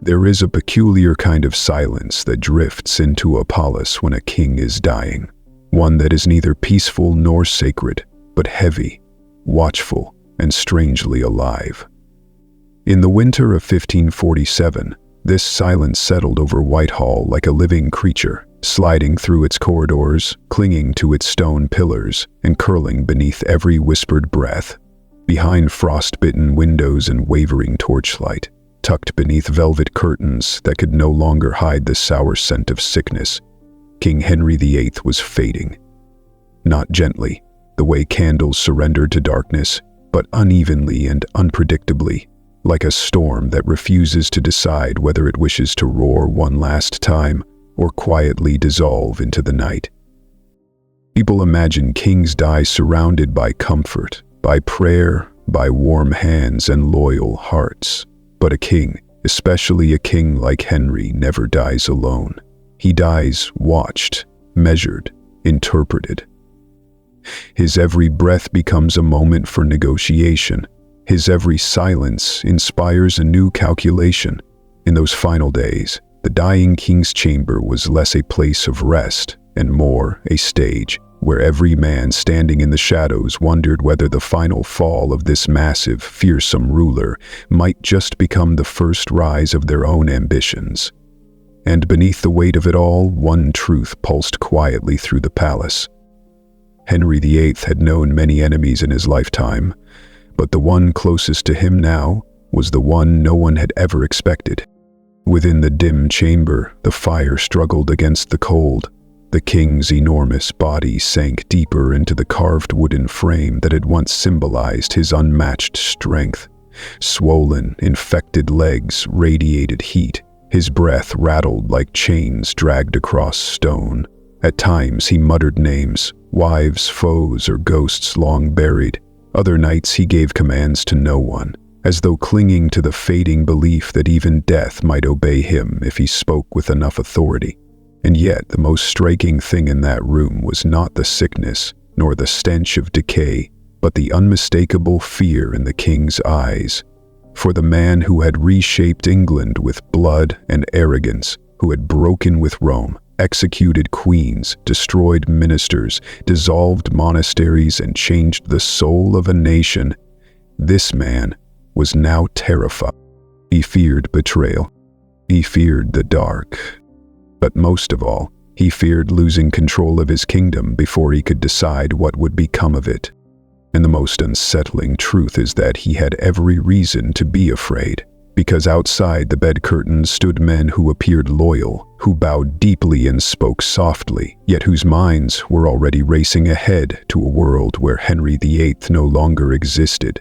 There is a peculiar kind of silence that drifts into a palace when a king is dying, one that is neither peaceful nor sacred, but heavy, watchful, and strangely alive. In the winter of 1547, this silence settled over Whitehall like a living creature, sliding through its corridors, clinging to its stone pillars, and curling beneath every whispered breath. Behind frost-bitten windows and wavering torchlight, tucked beneath velvet curtains that could no longer hide the sour scent of sickness, King Henry VIII was fading. Not gently, the way candles surrendered to darkness, but unevenly and unpredictably, like a storm that refuses to decide whether it wishes to roar one last time or quietly dissolve into the night. People imagine kings die surrounded by comfort, by prayer, by warm hands and loyal hearts. But a king, especially a king like Henry, never dies alone. He dies watched, measured, interpreted. His every breath becomes a moment for negotiation. His every silence inspires a new calculation. In those final days, the dying king's chamber was less a place of rest and more a stage where every man standing in the shadows wondered whether the final fall of this massive, fearsome ruler might just become the first rise of their own ambitions. And beneath the weight of it all, one truth pulsed quietly through the palace. Henry VIII had known many enemies in his lifetime, but the one closest to him now was the one no one had ever expected. Within the dim chamber, the fire struggled against the cold. The king's enormous body sank deeper into the carved wooden frame that had once symbolized his unmatched strength. Swollen, infected legs radiated heat. His breath rattled like chains dragged across stone. At times he muttered names, wives, foes, or ghosts long buried. Other nights he gave commands to no one, as though clinging to the fading belief that even death might obey him if he spoke with enough authority. And yet the most striking thing in that room was not the sickness, nor the stench of decay, but the unmistakable fear in the king's eyes. For the man who had reshaped England with blood and arrogance, who had broken with Rome, executed queens, destroyed ministers, dissolved monasteries, and changed the soul of a nation, this man was now terrified. He feared betrayal. He feared the dark. But most of all, he feared losing control of his kingdom before he could decide what would become of it. And the most unsettling truth is that he had every reason to be afraid, because outside the bed curtains stood men who appeared loyal, who bowed deeply and spoke softly, yet whose minds were already racing ahead to a world where Henry VIII no longer existed.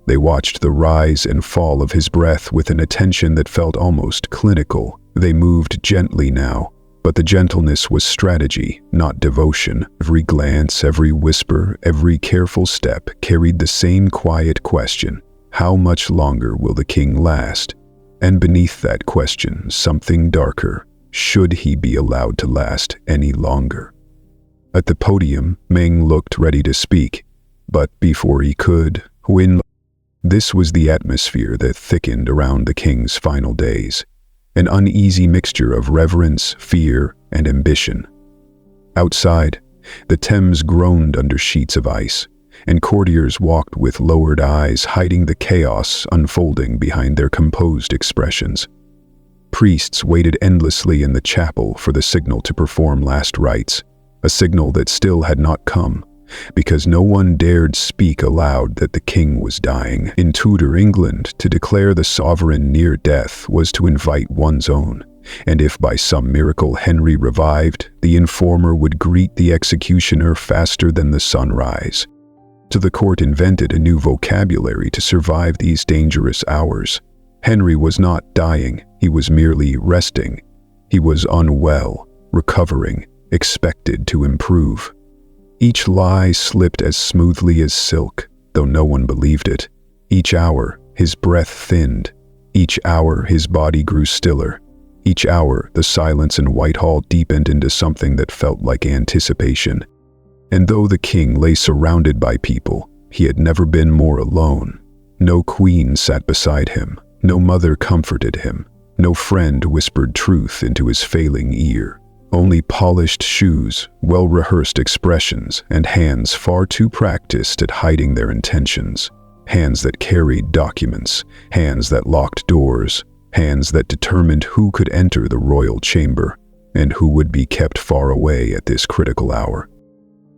They watched the rise and fall of his breath with an attention that felt almost clinical. They moved gently now, but the gentleness was strategy, not devotion. Every glance, every whisper, every careful step carried the same quiet question: how much longer will the king last? And beneath that question, something darker: should he be allowed to last any longer? At the podium, Ming looked ready to speak, but before he could, This was the atmosphere that thickened around the king's final days. An uneasy mixture of reverence, fear, and ambition. Outside, the Thames groaned under sheets of ice, and courtiers walked with lowered eyes, hiding the chaos unfolding behind their composed expressions. Priests waited endlessly in the chapel for the signal to perform last rites, a signal that still had not come, because no one dared speak aloud that the king was dying. In Tudor England, to declare the sovereign near death was to invite one's own, and if by some miracle Henry revived, the informer would greet the executioner faster than the sunrise. So the court invented a new vocabulary to survive these dangerous hours. Henry was not dying, he was merely resting. He was unwell, recovering, expected to improve. Each lie slipped as smoothly as silk, though no one believed it. Each hour, his breath thinned. Each hour, his body grew stiller. Each hour, the silence in Whitehall deepened into something that felt like anticipation. And though the king lay surrounded by people, he had never been more alone. No queen sat beside him. No mother comforted him. No friend whispered truth into his failing ear. Only polished shoes, well-rehearsed expressions, and hands far too practiced at hiding their intentions. Hands that carried documents, hands that locked doors, hands that determined who could enter the royal chamber and who would be kept far away at this critical hour.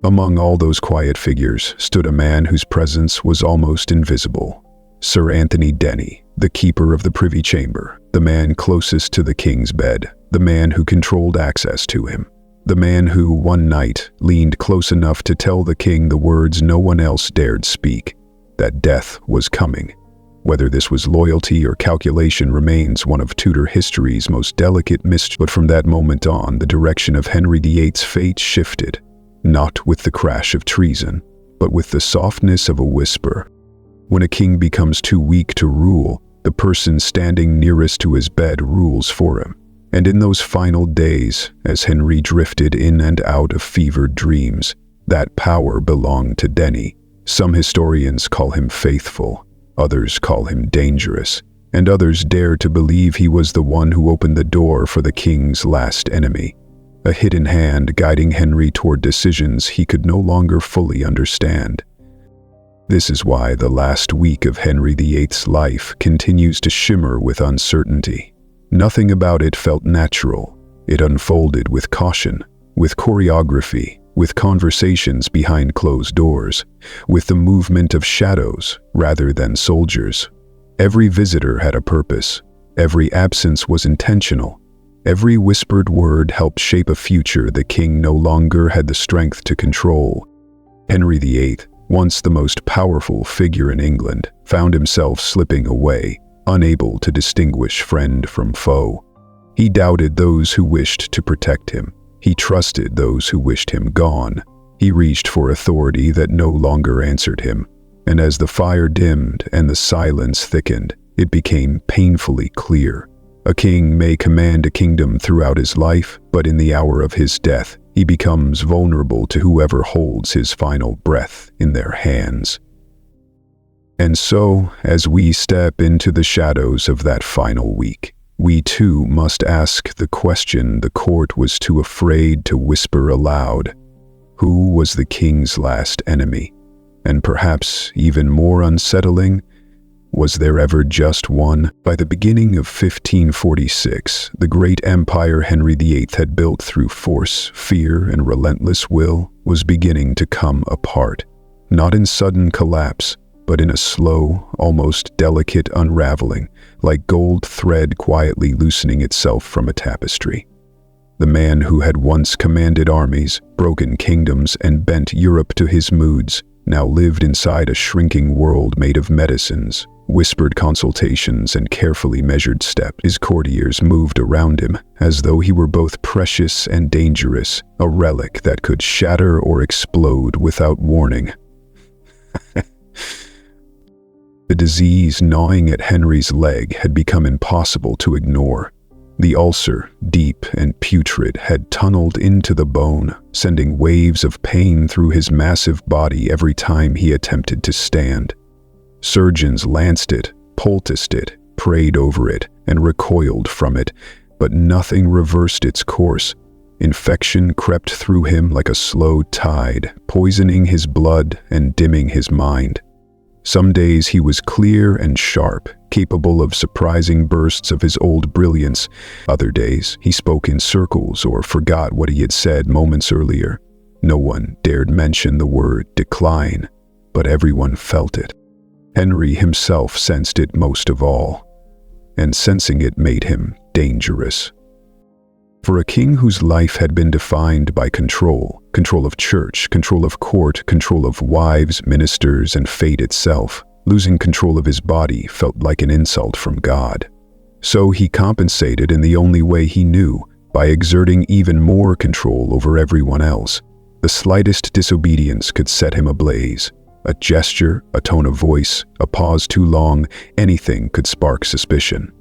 Among all those quiet figures stood a man whose presence was almost invisible. Sir Anthony Denny, the keeper of the Privy Chamber, the man closest to the king's bed, the man who controlled access to him, the man who, one night, leaned close enough to tell the king the words no one else dared speak, that death was coming. Whether this was loyalty or calculation remains one of Tudor history's most delicate mysteries. But from that moment on, the direction of Henry VIII's fate shifted, not with the crash of treason, but with the softness of a whisper. When a king becomes too weak to rule, the person standing nearest to his bed rules for him. And in those final days, as Henry drifted in and out of fevered dreams, that power belonged to Denny. Some historians call him faithful, others call him dangerous, and others dare to believe he was the one who opened the door for the king's last enemy, a hidden hand guiding Henry toward decisions he could no longer fully understand. This is why the last week of Henry VIII's life continues to shimmer with uncertainty. Nothing about it felt natural. It unfolded with caution, with choreography, with conversations behind closed doors, with the movement of shadows rather than soldiers. Every visitor had a purpose. Every absence was intentional. Every whispered word helped shape a future the king no longer had the strength to control. Henry VIII, once the most powerful figure in England, found himself slipping away, unable to distinguish friend from foe. He doubted those who wished to protect him. He trusted those who wished him gone. He reached for authority that no longer answered him. And as the fire dimmed and the silence thickened, it became painfully clear. A king may command a kingdom throughout his life, but in the hour of his death, he becomes vulnerable to whoever holds his final breath in their hands. And so, as we step into the shadows of that final week, we too must ask the question the court was too afraid to whisper aloud. Who was the king's last enemy? And perhaps even more unsettling, was there ever just one? By the beginning of 1546, the great empire Henry VIII had built through force, fear, and relentless will was beginning to come apart. Not in sudden collapse, but in a slow, almost delicate unraveling, like gold thread quietly loosening itself from a tapestry. The man who had once commanded armies, broken kingdoms, and bent Europe to his moods, now lived inside a shrinking world made of medicines, whispered consultations, and carefully measured steps. His courtiers moved around him, as though he were both precious and dangerous, a relic that could shatter or explode without warning. The disease gnawing at Henry's leg had become impossible to ignore. The ulcer, deep and putrid, had tunneled into the bone, sending waves of pain through his massive body every time he attempted to stand. Surgeons lanced it, poulticed it, prayed over it, and recoiled from it, but nothing reversed its course. Infection crept through him like a slow tide, poisoning his blood and dimming his mind. Some days he was clear and sharp, capable of surprising bursts of his old brilliance. Other days he spoke in circles or forgot what he had said moments earlier. No one dared mention the word decline, but everyone felt it. Henry himself sensed it most of all, and sensing it made him dangerous. For a king whose life had been defined by control of church, control of court, control of wives, ministers, and fate itself, losing control of his body felt like an insult from God. So he compensated in the only way he knew, by exerting even more control over everyone else. The slightest disobedience could set him ablaze. A gesture, a tone of voice, a pause too long, anything could spark suspicion.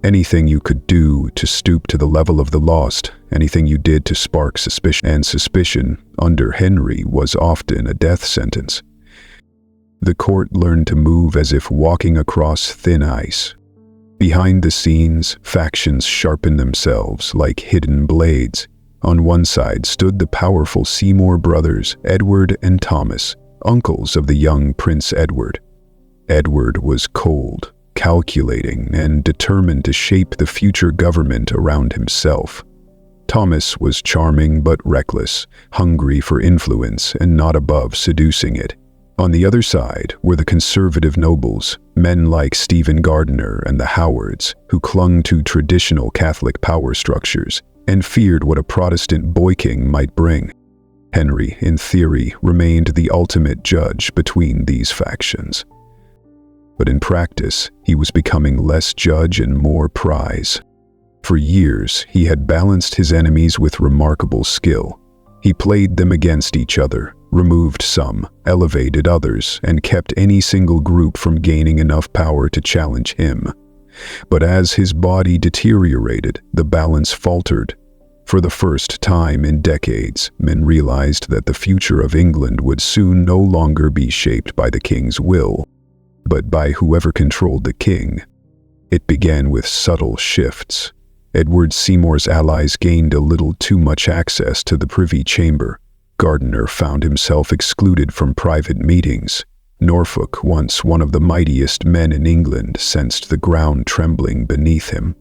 Anything you could do to stoop to the level of the lost, anything you did to spark suspicion. And suspicion, under Henry, was often a death sentence. The court learned to move as if walking across thin ice. Behind the scenes, factions sharpened themselves like hidden blades. On one side stood the powerful Seymour brothers, Edward and Thomas, uncles of the young Prince Edward. Edward was cold, calculating, and determined to shape the future government around himself. Thomas was charming but reckless, hungry for influence and not above seducing it. On the other side were the conservative nobles, men like Stephen Gardiner and the Howards, who clung to traditional Catholic power structures and feared what a Protestant boycotting might bring. Henry, in theory, remained the ultimate judge between these factions. But in practice, he was becoming less judge and more prize. For years, he had balanced his enemies with remarkable skill. He played them against each other, removed some, elevated others, and kept any single group from gaining enough power to challenge him. But as his body deteriorated, the balance faltered. For the first time in decades, men realized that the future of England would soon no longer be shaped by the king's will, but by whoever controlled the king. It began with subtle shifts. Edward Seymour's allies gained a little too much access to the Privy Chamber. Gardiner found himself excluded from private meetings. Norfolk, once one of the mightiest men in England, sensed the ground trembling beneath him.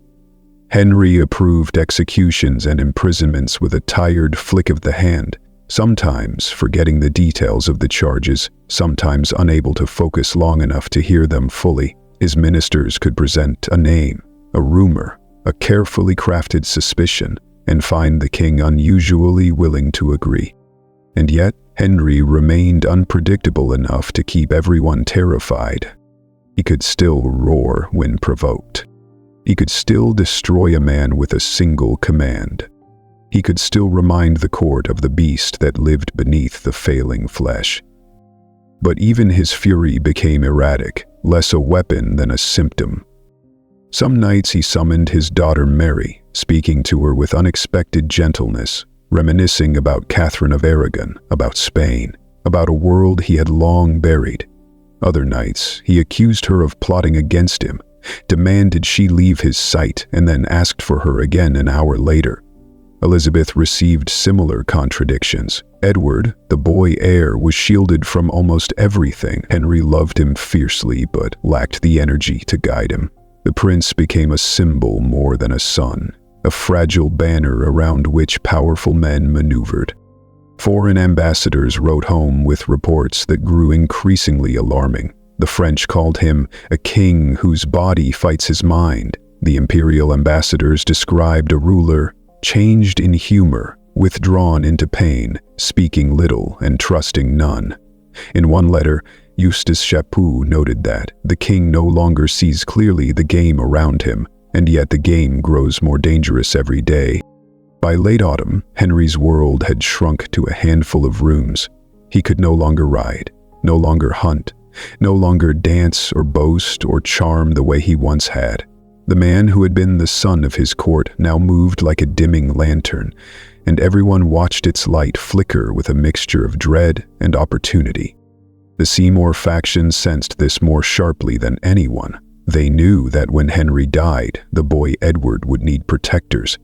Henry approved executions and imprisonments with a tired flick of the hand, sometimes forgetting the details of the charges, sometimes unable to focus long enough to hear them fully. His ministers could present a name, a rumor, a carefully crafted suspicion, and find the king unusually willing to agree. And yet, Henry remained unpredictable enough to keep everyone terrified. He could still roar when provoked. He could still destroy a man with a single command. He could still remind the court of the beast that lived beneath the failing flesh. But even his fury became erratic, less a weapon than a symptom. Some nights he summoned his daughter Mary, speaking to her with unexpected gentleness, reminiscing about Catherine of Aragon, about Spain, about a world he had long buried. Other nights, he accused her of plotting against him, demanded she leave his sight, and then asked for her again an hour later. Elizabeth received similar contradictions. Edward, the boy heir, was shielded from almost everything. Henry loved him fiercely but lacked the energy to guide him. The prince became a symbol more than a son, a fragile banner around which powerful men maneuvered. Foreign ambassadors wrote home with reports that grew increasingly alarming. The French called him a king whose body fights his mind. The imperial ambassadors described a ruler changed in humor, withdrawn into pain, speaking little and trusting none. In one letter, Eustace Chaput noted that the king no longer sees clearly the game around him, and yet the game grows more dangerous every day. By late autumn, Henry's world had shrunk to a handful of rooms. He could no longer ride, no longer hunt, no longer dance or boast or charm the way he once had. The man who had been the sun of his court now moved like a dimming lantern, and everyone watched its light flicker with a mixture of dread and opportunity. The Seymour faction sensed this more sharply than anyone. They knew that when Henry died, the boy Edward would need protectors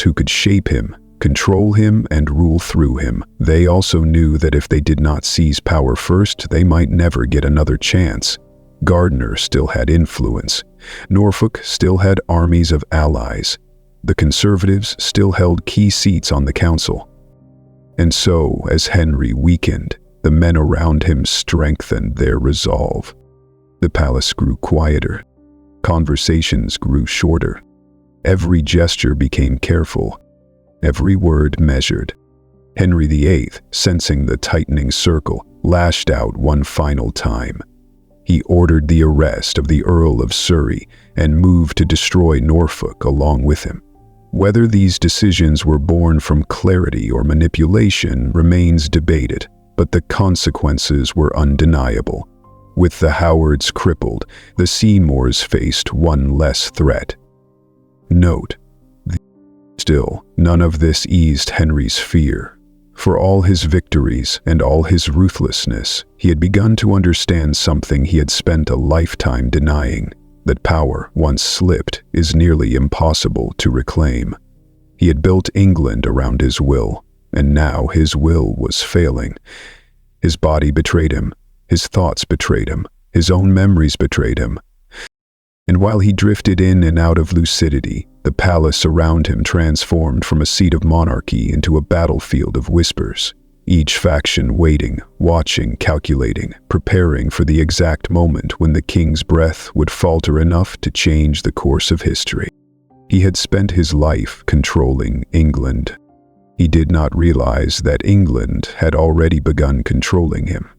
who could shape him, control him, and rule through him. They also knew that if they did not seize power first, they might never get another chance. Gardiner still had influence. Norfolk still had armies of allies. The Conservatives still held key seats on the council. And so, as Henry weakened, the men around him strengthened their resolve. The palace grew quieter. Conversations grew shorter. Every gesture became careful. Every word measured. Henry VIII, sensing the tightening circle, lashed out one final time. He ordered the arrest of the Earl of Surrey and moved to destroy Norfolk along with him. Whether these decisions were born from clarity or manipulation remains debated, but the consequences were undeniable. With the Howards crippled, the Seymours faced one less threat. Note: still, none of this eased Henry's fear. For all his victories and all his ruthlessness, he had begun to understand something he had spent a lifetime denying. that power, once slipped, is nearly impossible to reclaim. He had built England around his will, and now his will was failing. His body betrayed him, his thoughts betrayed him, his own memories betrayed him. And while he drifted in and out of lucidity, the palace around him transformed from a seat of monarchy into a battlefield of whispers. Each faction waiting, watching, calculating, preparing for the exact moment when the king's breath would falter enough to change the course of history. He had spent his life controlling England. He did not realize that England had already begun controlling him.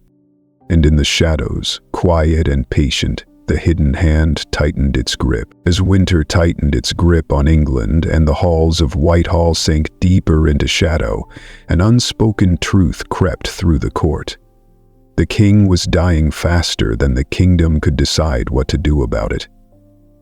And in the shadows, quiet and patient, the hidden hand tightened its grip. As winter tightened its grip on England and the halls of Whitehall sank deeper into shadow, an unspoken truth crept through the court. The king was dying faster than the kingdom could decide what to do about it.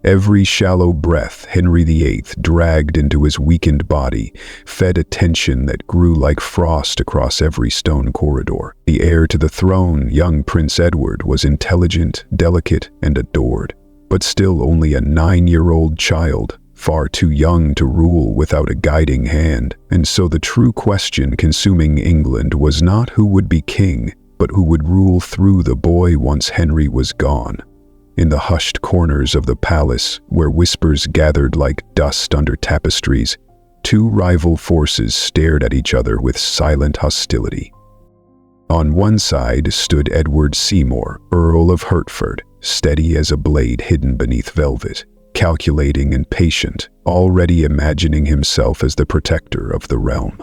Every shallow breath Henry VIII dragged into his weakened body fed a tension that grew like frost across every stone corridor. The heir to the throne, young Prince Edward, was intelligent, delicate, and adored, but still only a 9-year-old child, far too young to rule without a guiding hand. And so the true question consuming England was not who would be king, but who would rule through the boy once Henry was gone. In the hushed corners of the palace, where whispers gathered like dust under tapestries, two rival forces stared at each other with silent hostility. On one side stood Edward Seymour, Earl of Hertford, steady as a blade hidden beneath velvet, calculating and patient, already imagining himself as the protector of the realm.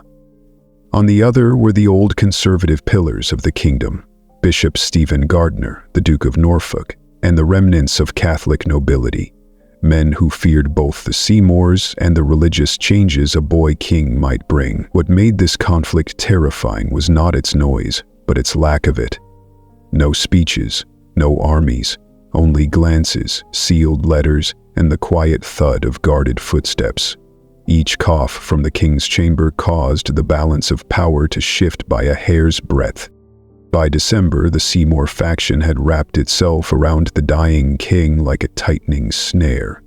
On the other were the old conservative pillars of the kingdom, Bishop Stephen Gardiner, the Duke of Norfolk, and the remnants of Catholic nobility, men who feared both the Seymours and the religious changes a boy king might bring. What made this conflict terrifying was not its noise, but its lack of it. No speeches, no armies, only glances, sealed letters, and the quiet thud of guarded footsteps. Each cough from the king's chamber caused the balance of power to shift by a hair's breadth. By December, the Seymour faction had wrapped itself around the dying king like a tightening snare.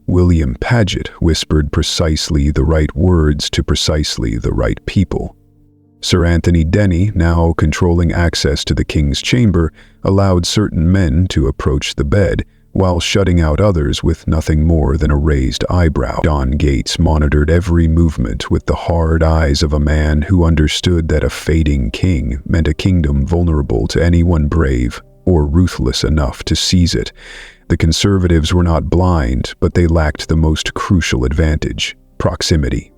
William Paget whispered precisely the right words to precisely the right people. Sir Anthony Denny, now controlling access to the king's chamber, allowed certain men to approach the bed, while shutting out others with nothing more than a raised eyebrow. John Gates monitored every movement with the hard eyes of a man who understood that a fading king meant a kingdom vulnerable to anyone brave or ruthless enough to seize it. The conservatives were not blind, but they lacked the most crucial advantage: proximity.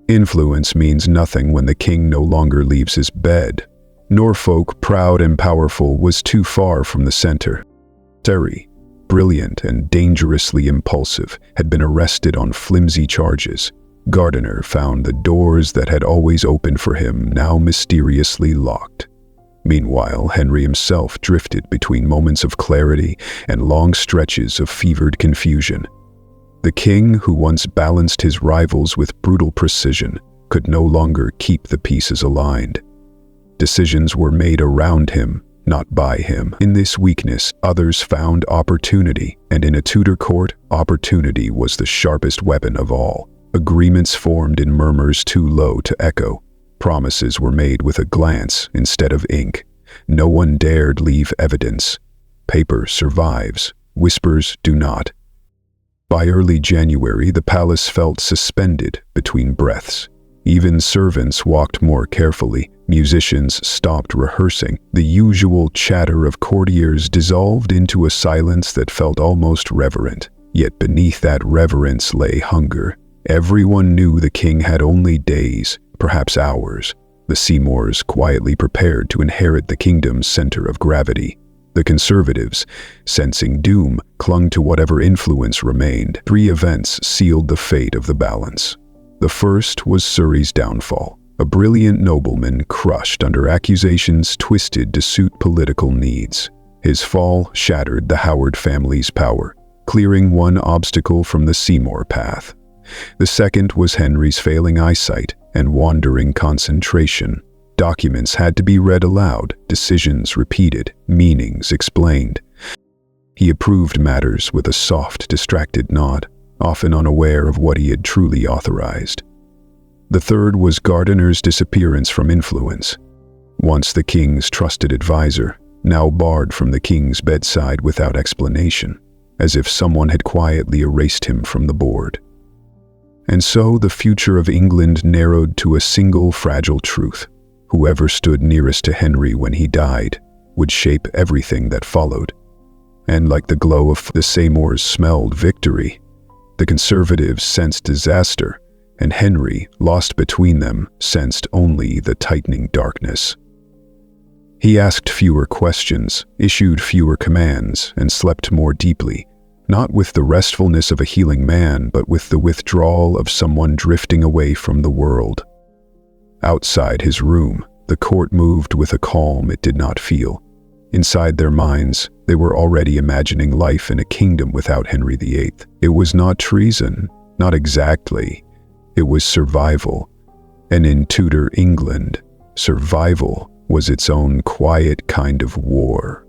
Influence means nothing when the king no longer leaves his bed. Norfolk, proud and powerful, was too far from the center. Surrey, brilliant and dangerously impulsive, had been arrested on flimsy charges. Gardiner found the doors that had always opened for him now mysteriously locked. Meanwhile, Henry himself drifted between moments of clarity and long stretches of fevered confusion. The king, who once balanced his rivals with brutal precision, could no longer keep the pieces aligned. Decisions were made around him, not by him. In this weakness, others found opportunity, and in a Tudor court, opportunity was the sharpest weapon of all. Agreements formed in murmurs too low to echo. Promises were made with a glance instead of ink. No one dared leave evidence. Paper survives, whispers do not. By early January, the palace felt suspended between breaths. Even servants walked more carefully. Musicians stopped rehearsing. The usual chatter of courtiers dissolved into a silence that felt almost reverent. Yet beneath that reverence lay hunger. Everyone knew the king had only days, perhaps hours. The Seymours quietly prepared to inherit the kingdom's center of gravity. The conservatives, sensing doom, clung to whatever influence remained. 3 events sealed the fate of the balance. The first was Surrey's downfall. A brilliant nobleman crushed under accusations twisted to suit political needs. His fall shattered the Howard family's power, clearing one obstacle from the Seymour path. The second was Henry's failing eyesight and wandering concentration. Documents had to be read aloud, decisions repeated, meanings explained. He approved matters with a soft, distracted nod, often unaware of what he had truly authorized. The third was Gardiner's disappearance from influence. Once the king's trusted advisor, now barred from the king's bedside without explanation, as if someone had quietly erased him from the board. And so the future of England narrowed to a single fragile truth. Whoever stood nearest to Henry when he died would shape everything that followed. And like the glow of the Seymours smelled victory, the Conservatives sensed disaster, and Henry, lost between them, sensed only the tightening darkness. He asked fewer questions, issued fewer commands, and slept more deeply, not with the restfulness of a healing man, but with the withdrawal of someone drifting away from the world. Outside his room, the court moved with a calm it did not feel. Inside their minds, they were already imagining life in a kingdom without Henry VIII. It was not treason, not exactly. It was survival. And in Tudor England, survival was its own quiet kind of war.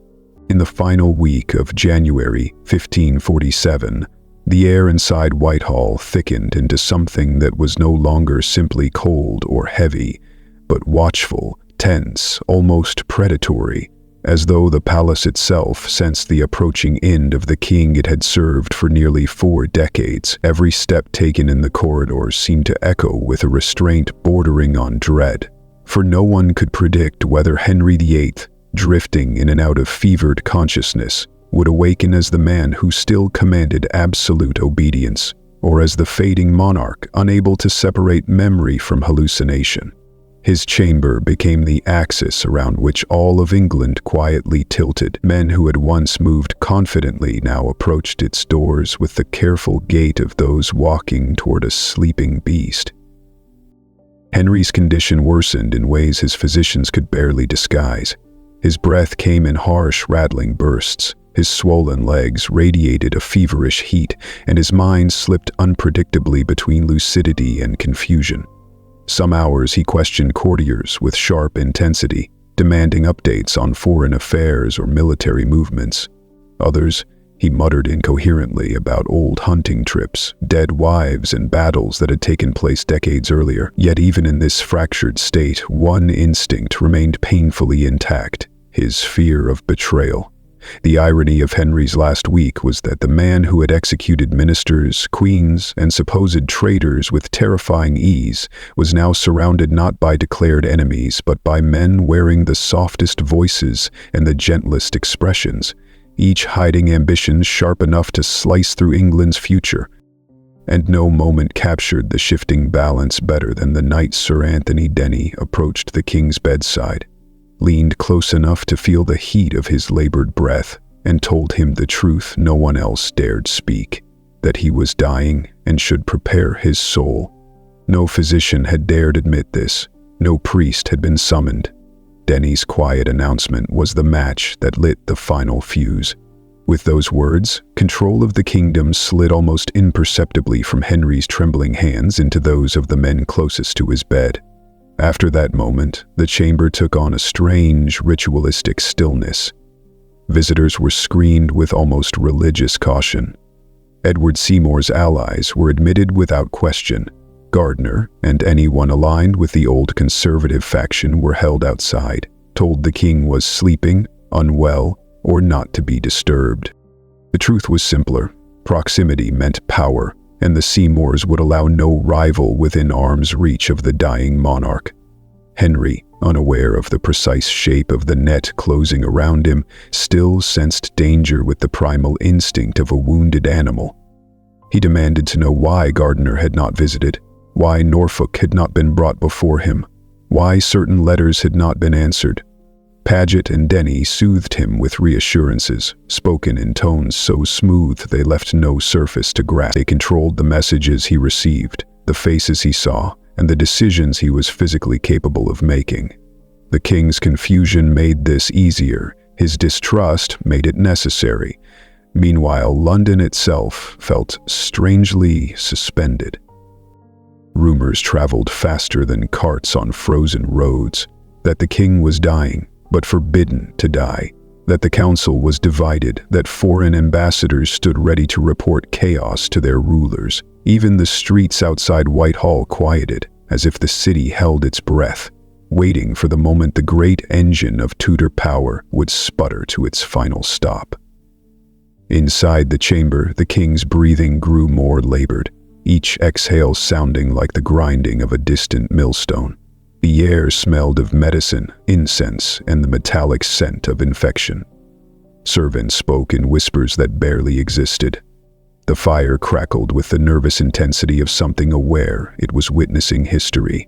In the final week of January 1547, the air inside Whitehall thickened into something that was no longer simply cold or heavy, but watchful, tense, almost predatory, as though the palace itself sensed the approaching end of the king it had served for nearly 4 decades. Every step taken in the corridors seemed to echo with a restraint bordering on dread, for no one could predict whether Henry VIII, drifting in and out of fevered consciousness, would awaken as the man who still commanded absolute obedience, or as the fading monarch unable to separate memory from hallucination. His chamber became the axis around which all of England quietly tilted. Men who had once moved confidently now approached its doors with the careful gait of those walking toward a sleeping beast. Henry's condition worsened in ways his physicians could barely disguise. His breath came in harsh, rattling bursts. His swollen legs radiated a feverish heat, and his mind slipped unpredictably between lucidity and confusion. Some hours he questioned courtiers with sharp intensity, demanding updates on foreign affairs or military movements. Others, he muttered incoherently about old hunting trips, dead wives, and battles that had taken place decades earlier. Yet even in this fractured state, one instinct remained painfully intact: his fear of betrayal. The irony of Henry's last week was that the man who had executed ministers, queens, and supposed traitors with terrifying ease was now surrounded not by declared enemies, but by men wearing the softest voices and the gentlest expressions, each hiding ambitions sharp enough to slice through England's future. And no moment captured the shifting balance better than the night Sir Anthony Denny approached the king's bedside, leaned close enough to feel the heat of his labored breath, and told him the truth no one else dared speak, that he was dying and should prepare his soul. No physician had dared admit this. No priest had been summoned. Denny's quiet announcement was the match that lit the final fuse. With those words, control of the kingdom slid almost imperceptibly from Henry's trembling hands into those of the men closest to his bed. After that moment, the chamber took on a strange, ritualistic stillness. Visitors were screened with almost religious caution. Edward Seymour's allies were admitted without question. Gardiner and anyone aligned with the old conservative faction were held outside, told the king was sleeping, unwell, or not to be disturbed. The truth was simpler. Proximity meant power, and the Seymours would allow no rival within arm's reach of the dying monarch. Henry, unaware of the precise shape of the net closing around him, still sensed danger with the primal instinct of a wounded animal. He demanded to know why Gardiner had not visited, why Norfolk had not been brought before him, why certain letters had not been answered. Paget and Denny soothed him with reassurances, spoken in tones so smooth they left no surface to grasp. They controlled the messages he received, the faces he saw, and the decisions he was physically capable of making. The king's confusion made this easier. His distrust made it necessary. Meanwhile, London itself felt strangely suspended. Rumors traveled faster than carts on frozen roads, that the king was dying, but forbidden to die, that the council was divided, that foreign ambassadors stood ready to report chaos to their rulers. Even the streets outside Whitehall quieted, as if the city held its breath, waiting for the moment the great engine of Tudor power would sputter to its final stop. Inside the chamber, the king's breathing grew more labored, each exhale sounding like the grinding of a distant millstone. The air smelled of medicine, incense, and the metallic scent of infection. Servants spoke in whispers that barely existed. The fire crackled with the nervous intensity of something aware it was witnessing history.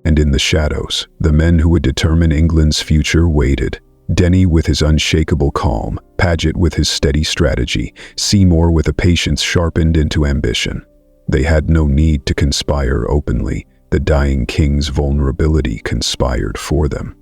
And in the shadows, the men who would determine England's future waited. Denny with his unshakable calm, Paget with his steady strategy, Seymour with a patience sharpened into ambition. They had no need to conspire openly. The dying king's vulnerability conspired for them.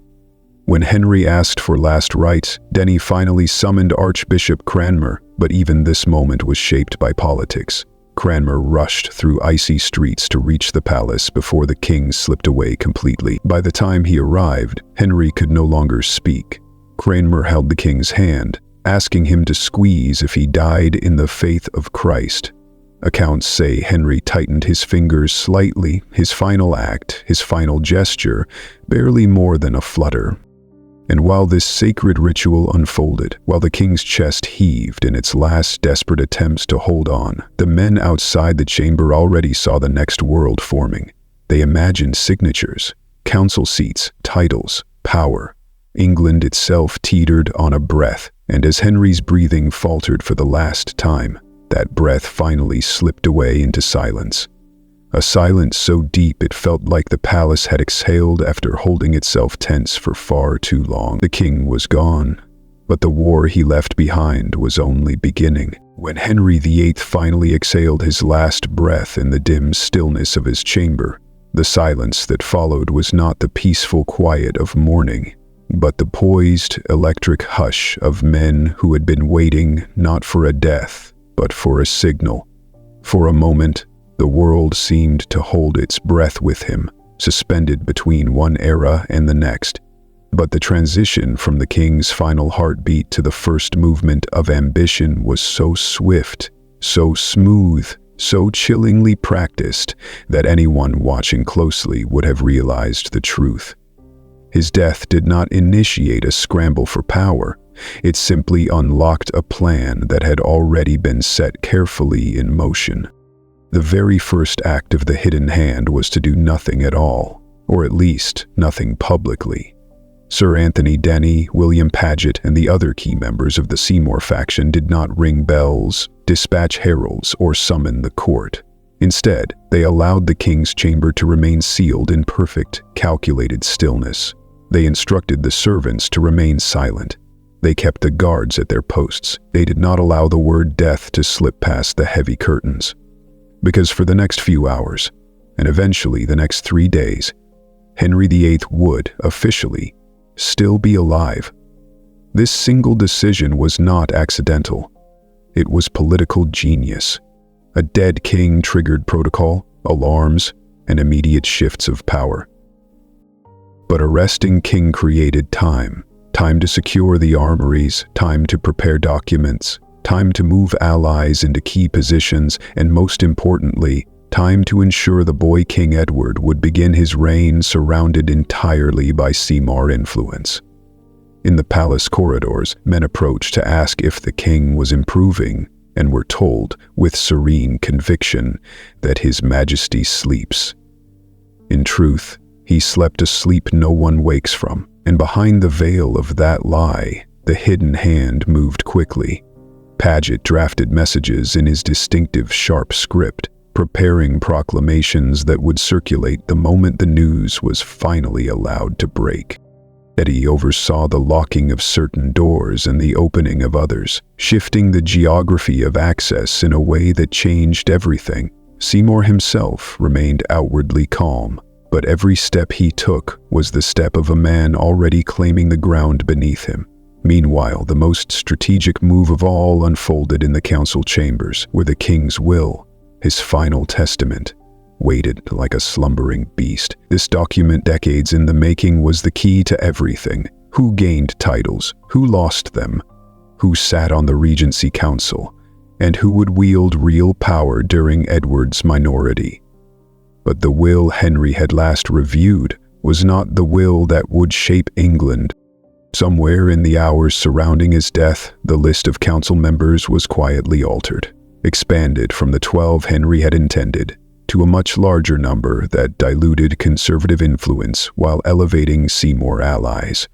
When Henry asked for last rites, Denny finally summoned Archbishop Cranmer, but even this moment was shaped by politics. Cranmer rushed through icy streets to reach the palace before the king slipped away completely. By the time he arrived, Henry could no longer speak. Cranmer held the king's hand, asking him to squeeze if he died in the faith of Christ. Accounts say Henry tightened his fingers slightly, his final act, his final gesture, barely more than a flutter. And while this sacred ritual unfolded, while the king's chest heaved in its last desperate attempts to hold on, the men outside the chamber already saw the next world forming. They imagined signatures, council seats, titles, power. England itself teetered on a breath, and as Henry's breathing faltered for the last time, that breath finally slipped away into silence. A silence so deep it felt like the palace had exhaled after holding itself tense for far too long. The king was gone, but the war he left behind was only beginning. When Henry VIII finally exhaled his last breath in the dim stillness of his chamber, the silence that followed was not the peaceful quiet of mourning, but the poised, electric hush of men who had been waiting not for a death, but for a signal. For a moment, the world seemed to hold its breath with him, suspended between one era and the next. But the transition from the king's final heartbeat to the first movement of ambition was so swift, so smooth, so chillingly practiced that anyone watching closely would have realized the truth. His death did not initiate a scramble for power. It simply unlocked a plan that had already been set carefully in motion. The very first act of the hidden hand was to do nothing at all, or at least nothing publicly. Sir Anthony Denny, William Paget, and the other key members of the Seymour faction did not ring bells, dispatch heralds, or summon the court. Instead, they allowed the king's chamber to remain sealed in perfect, calculated stillness. They instructed the servants to remain silent. They kept the guards at their posts. They did not allow the word death to slip past the heavy curtains. Because for the next few hours, and eventually the next 3 days, Henry VIII would, officially, still be alive. This single decision was not accidental. It was political genius. A dead king triggered protocol, alarms, and immediate shifts of power. But a resting king created time. Time to secure the armories, time to prepare documents, time to move allies into key positions, and most importantly, time to ensure the boy King Edward would begin his reign surrounded entirely by Seymour influence. In the palace corridors, men approached to ask if the king was improving, and were told, with serene conviction, that His Majesty sleeps. In truth, he slept a sleep no one wakes from, and behind the veil of that lie, the hidden hand moved quickly. Paget drafted messages in his distinctive sharp script, preparing proclamations that would circulate the moment the news was finally allowed to break. Eddie oversaw the locking of certain doors and the opening of others, shifting the geography of access in a way that changed everything. Seymour himself remained outwardly calm, but every step he took was the step of a man already claiming the ground beneath him. Meanwhile, the most strategic move of all unfolded in the council chambers, where the king's will, his final testament, waited like a slumbering beast. This document, decades in the making, was the key to everything. Who gained titles? Who lost them? Who sat on the Regency Council? And who would wield real power during Edward's minority? But the will Henry had last reviewed was not the will that would shape England. Somewhere in the hours surrounding his death, the list of council members was quietly altered, expanded from the 12 Henry had intended to a much larger number that diluted conservative influence while elevating Seymour allies.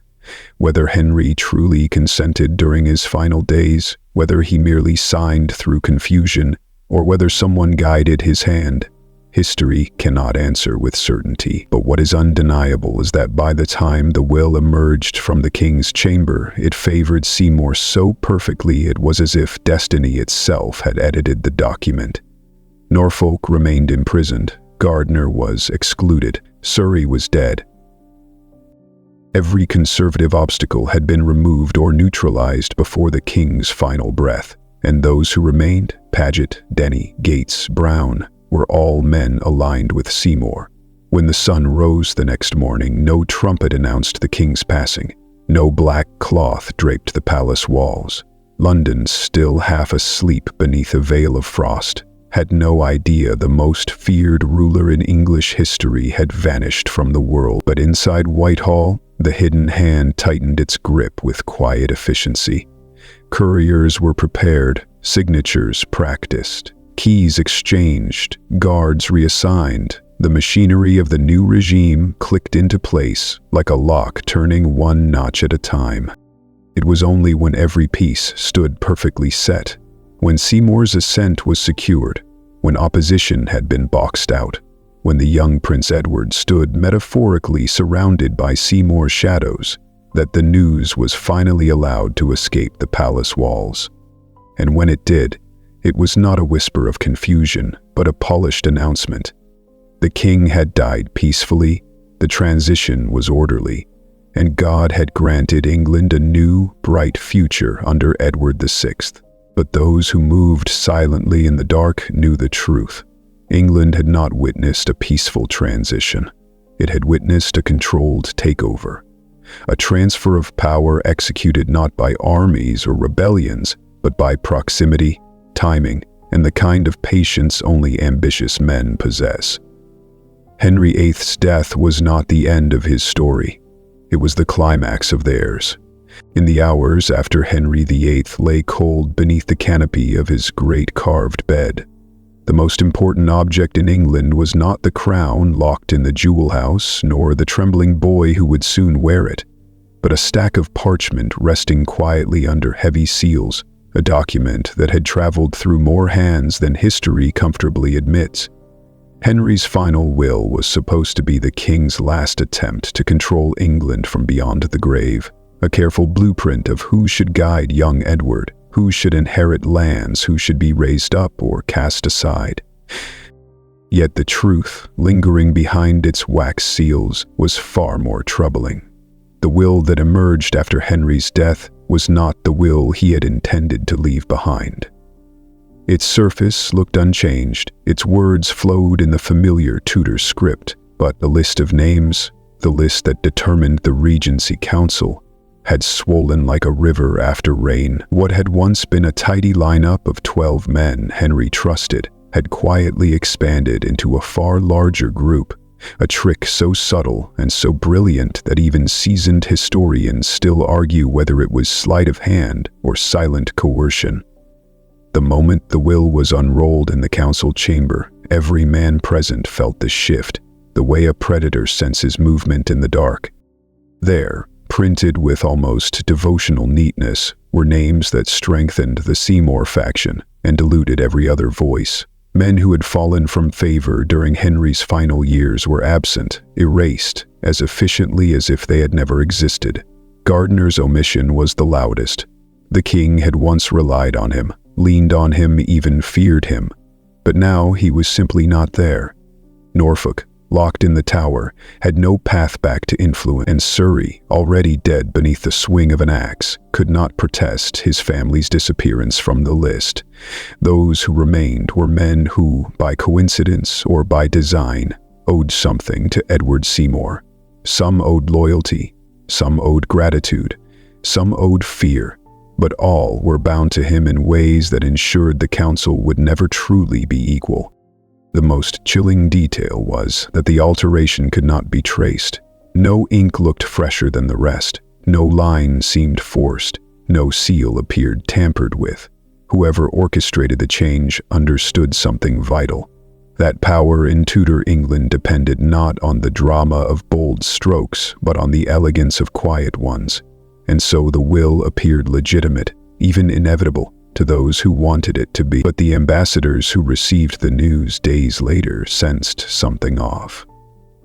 Whether Henry truly consented during his final days, whether he merely signed through confusion, or whether someone guided his hand, history cannot answer with certainty. But what is undeniable is that by the time the will emerged from the king's chamber, it favored Seymour so perfectly it was as if destiny itself had edited the document. Norfolk remained imprisoned, Gardiner was excluded, Surrey was dead. Every conservative obstacle had been removed or neutralized before the king's final breath, and those who remained, Paget, Denny, Gates, Brown, were all men aligned with Seymour. When the sun rose the next morning, no trumpet announced the king's passing. No black cloth draped the palace walls. London, still half asleep beneath a veil of frost, had no idea the most feared ruler in English history had vanished from the world. But inside Whitehall, the hidden hand tightened its grip with quiet efficiency. Couriers were prepared, signatures practiced, keys exchanged, guards reassigned. The machinery of the new regime clicked into place like a lock turning one notch at a time. It was only when every piece stood perfectly set, when Seymour's ascent was secured, when opposition had been boxed out, when the young Prince Edward stood metaphorically surrounded by Seymour's shadows, that the news was finally allowed to escape the palace walls. And when it did, it was not a whisper of confusion, but a polished announcement. The king had died peacefully, the transition was orderly, and God had granted England a new, bright future under Edward VI. But those who moved silently in the dark knew the truth. England had not witnessed a peaceful transition. It had witnessed a controlled takeover, a transfer of power executed not by armies or rebellions, but by proximity, timing, and the kind of patience only ambitious men possess. Henry VIII's death was not the end of his story. It was the climax of theirs. In the hours after Henry VIII lay cold beneath the canopy of his great carved bed, the most important object in England was not the crown locked in the jewel house, nor the trembling boy who would soon wear it, but a stack of parchment resting quietly under heavy seals, a document that had traveled through more hands than history comfortably admits. Henry's final will was supposed to be the king's last attempt to control England from beyond the grave, a careful blueprint of who should guide young Edward, who should inherit lands, who should be raised up or cast aside. Yet the truth, lingering behind its wax seals, was far more troubling. The will that emerged after Henry's death was not the will he had intended to leave behind. Its surface looked unchanged, its words flowed in the familiar Tudor script, but the list of names, the list that determined the Regency Council, had swollen like a river after rain. What had once been a tidy lineup of 12 men Henry trusted had quietly expanded into a far larger group, a trick so subtle and so brilliant that even seasoned historians still argue whether it was sleight of hand or silent coercion. The moment the will was unrolled in the council chamber, every man present felt the shift, the way a predator senses movement in the dark. There, printed with almost devotional neatness, were names that strengthened the Seymour faction and diluted every other voice. Men who had fallen from favor during Henry's final years were absent, erased, as efficiently as if they had never existed. Gardiner's omission was the loudest. The king had once relied on him, leaned on him, even feared him. But now he was simply not there. Norfolk, locked in the Tower, had no path back to influence, and Surrey, already dead beneath the swing of an axe, could not protest his family's disappearance from the list. Those who remained were men who, by coincidence or by design, owed something to Edward Seymour. Some owed loyalty, Some owed gratitude, some owed fear, but all were bound to him in ways that ensured the council would never truly be equal. The most chilling detail was that the alteration could not be traced. No ink looked fresher than the rest, no line seemed forced, no seal appeared tampered with. Whoever orchestrated the change understood something vital. That power in Tudor England depended not on the drama of bold strokes, but on the elegance of quiet ones. And so the will appeared legitimate, even inevitable, to those who wanted it to be. But the ambassadors who received the news days later sensed something off.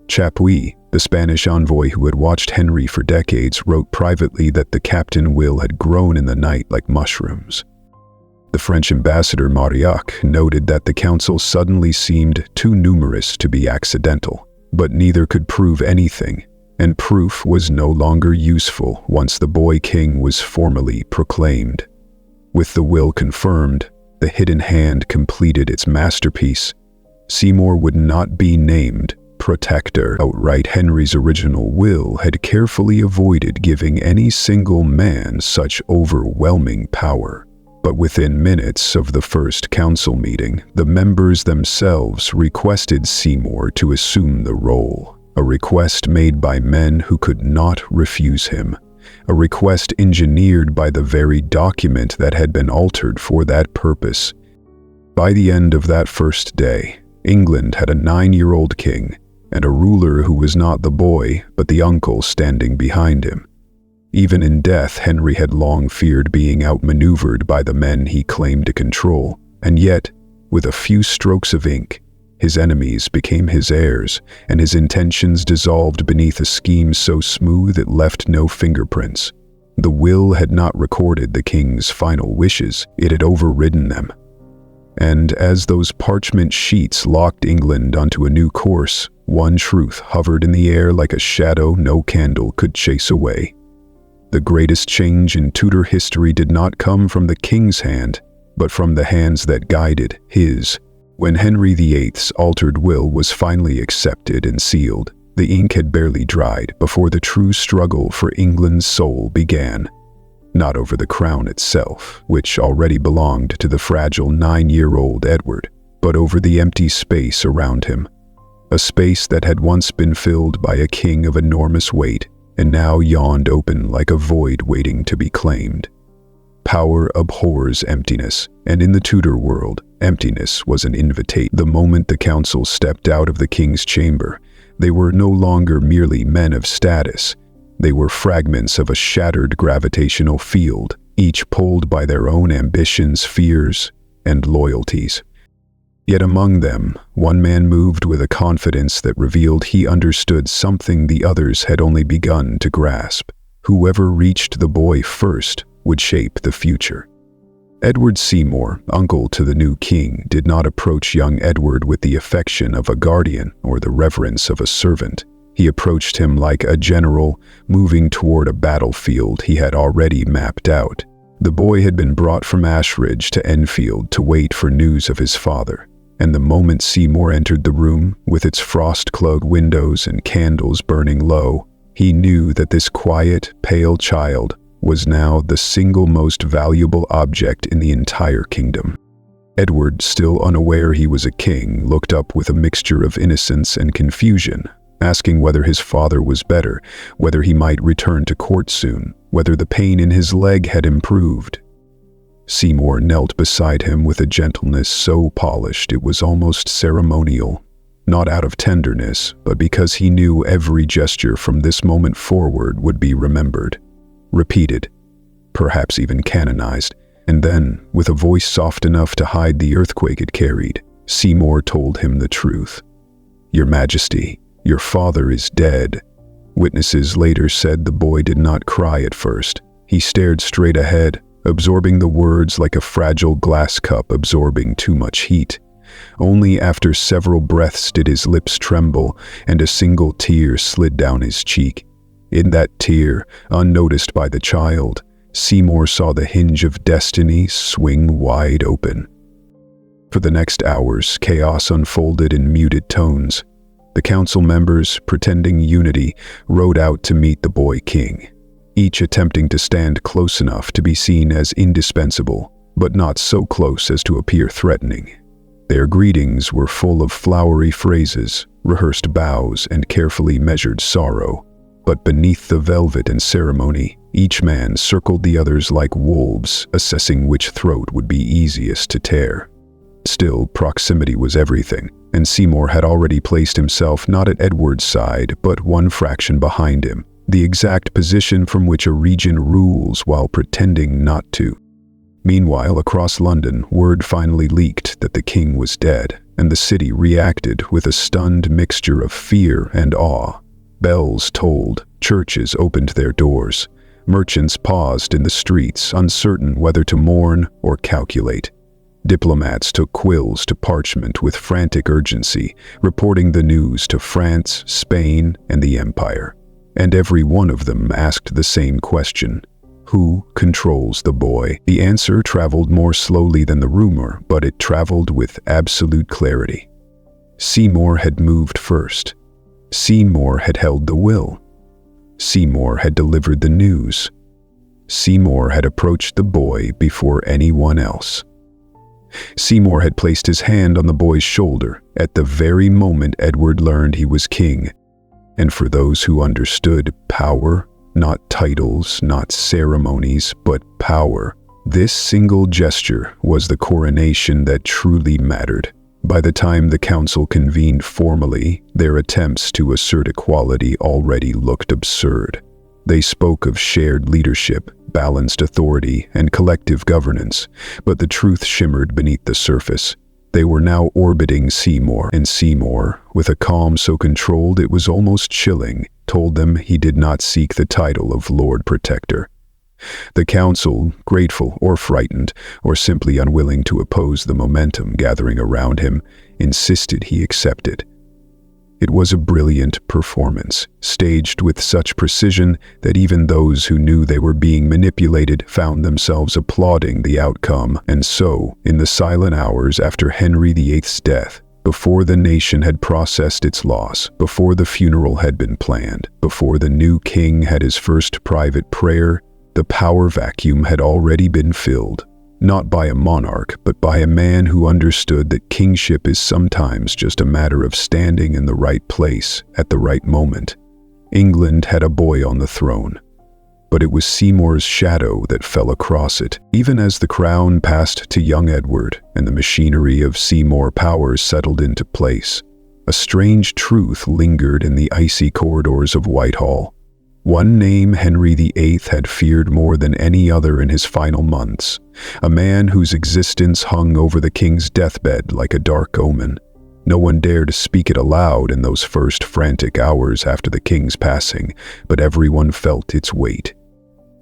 Chapuis, the Spanish envoy who had watched Henry for decades, wrote privately that the captain will had grown in the night like mushrooms. The French ambassador Marillac noted that the council suddenly seemed too numerous to be accidental, but neither could prove anything, and proof was no longer useful once the boy king was formally proclaimed. With the will confirmed, the hidden hand completed its masterpiece. Seymour would not be named protector outright. Henry's original will had carefully avoided giving any single man such overwhelming power. But within minutes of the first council meeting, the members themselves requested Seymour to assume the role, a request made by men who could not refuse him, a request engineered by the very document that had been altered for that purpose. By the end of that first day, England had a 9-year-old king, and a ruler who was not the boy, but the uncle standing behind him. Even in death, Henry had long feared being outmaneuvered by the men he claimed to control, and yet, with a few strokes of ink, his enemies became his heirs, and his intentions dissolved beneath a scheme so smooth it left no fingerprints. The will had not recorded the king's final wishes, it had overridden them. And as those parchment sheets locked England onto a new course, one truth hovered in the air like a shadow no candle could chase away. The greatest change in Tudor history did not come from the king's hand, but from the hands that guided his. When Henry VIII's altered will was finally accepted and sealed, the ink had barely dried before the true struggle for England's soul began. Not over the crown itself, which already belonged to the fragile 9-year-old Edward, but over the empty space around him. A space that had once been filled by a king of enormous weight, and now yawned open like a void waiting to be claimed. Power abhors emptiness, and in the Tudor world, emptiness was an invitation. The moment the council stepped out of the king's chamber, they were no longer merely men of status. They were fragments of a shattered gravitational field, each pulled by their own ambitions, fears, and loyalties. Yet among them, one man moved with a confidence that revealed he understood something the others had only begun to grasp. Whoever reached the boy first would shape the future. Edward Seymour, uncle to the new king, did not approach young Edward with the affection of a guardian or the reverence of a servant. He approached him like a general moving toward a battlefield he had already mapped out. The boy had been brought from Ashridge to Enfield to wait for news of his father. And the moment Seymour entered the room, with its frost-clogged windows and candles burning low, he knew that this quiet, pale child was now the single most valuable object in the entire kingdom. Edward, still unaware he was a king, looked up with a mixture of innocence and confusion, asking whether his father was better, whether he might return to court soon, whether the pain in his leg had improved. Seymour knelt beside him with a gentleness so polished it was almost ceremonial, not out of tenderness, but because he knew every gesture from this moment forward would be remembered, repeated, perhaps even canonized. And then, with a voice soft enough to hide the earthquake it carried, Seymour told him the truth. "Your Majesty, your father is dead." Witnesses later said the boy did not cry at first. He stared straight ahead, absorbing the words like a fragile glass cup absorbing too much heat. Only after several breaths did his lips tremble and a single tear slid down his cheek. In that tear, unnoticed by the child, Seymour saw the hinge of destiny swing wide open. For the next hours, chaos unfolded in muted tones. The council members, pretending unity, rode out to meet the boy king, each attempting to stand close enough to be seen as indispensable, but not so close as to appear threatening. Their greetings were full of flowery phrases, rehearsed bows, and carefully measured sorrow. But beneath the velvet and ceremony, each man circled the others like wolves, assessing which throat would be easiest to tear. Still, proximity was everything, and Seymour had already placed himself not at Edward's side, but one fraction behind him, the exact position from which a regent rules while pretending not to. Meanwhile, across London, word finally leaked that the king was dead, and the city reacted with a stunned mixture of fear and awe. Bells tolled, churches opened their doors, merchants paused in the streets, uncertain whether to mourn or calculate. Diplomats took quills to parchment with frantic urgency, reporting the news to France, Spain, and the Empire. And every one of them asked the same question: who controls the boy? The answer traveled more slowly than the rumor, but it traveled with absolute clarity. Seymour had moved first. Seymour had held the will. Seymour had delivered the news. Seymour had approached the boy before anyone else. Seymour had placed his hand on the boy's shoulder at the very moment Edward learned he was king. And for those who understood power, not titles, not ceremonies, but power, this single gesture was the coronation that truly mattered. By the time the council convened formally, their attempts to assert equality already looked absurd. They spoke of shared leadership, balanced authority, and collective governance, but the truth shimmered beneath the surface. They were now orbiting Seymour, and Seymour, with a calm so controlled it was almost chilling, told them he did not seek the title of Lord Protector. The council, grateful or frightened, or simply unwilling to oppose the momentum gathering around him, insisted he accept it. It was a brilliant performance, staged with such precision that even those who knew they were being manipulated found themselves applauding the outcome. And so, in the silent hours after Henry VIII's death, before the nation had processed its loss, before the funeral had been planned, before the new king had his first private prayer, the power vacuum had already been filled. Not by a monarch, but by a man who understood that kingship is sometimes just a matter of standing in the right place at the right moment. England had a boy on the throne, but it was Seymour's shadow that fell across it, even as the crown passed to young Edward and the machinery of Seymour powers settled into place. A strange truth lingered in the icy corridors of Whitehall. One name Henry VIII had feared more than any other in his final months, a man whose existence hung over the king's deathbed like a dark omen. No one dared to speak it aloud in those first frantic hours after the king's passing, but everyone felt its weight.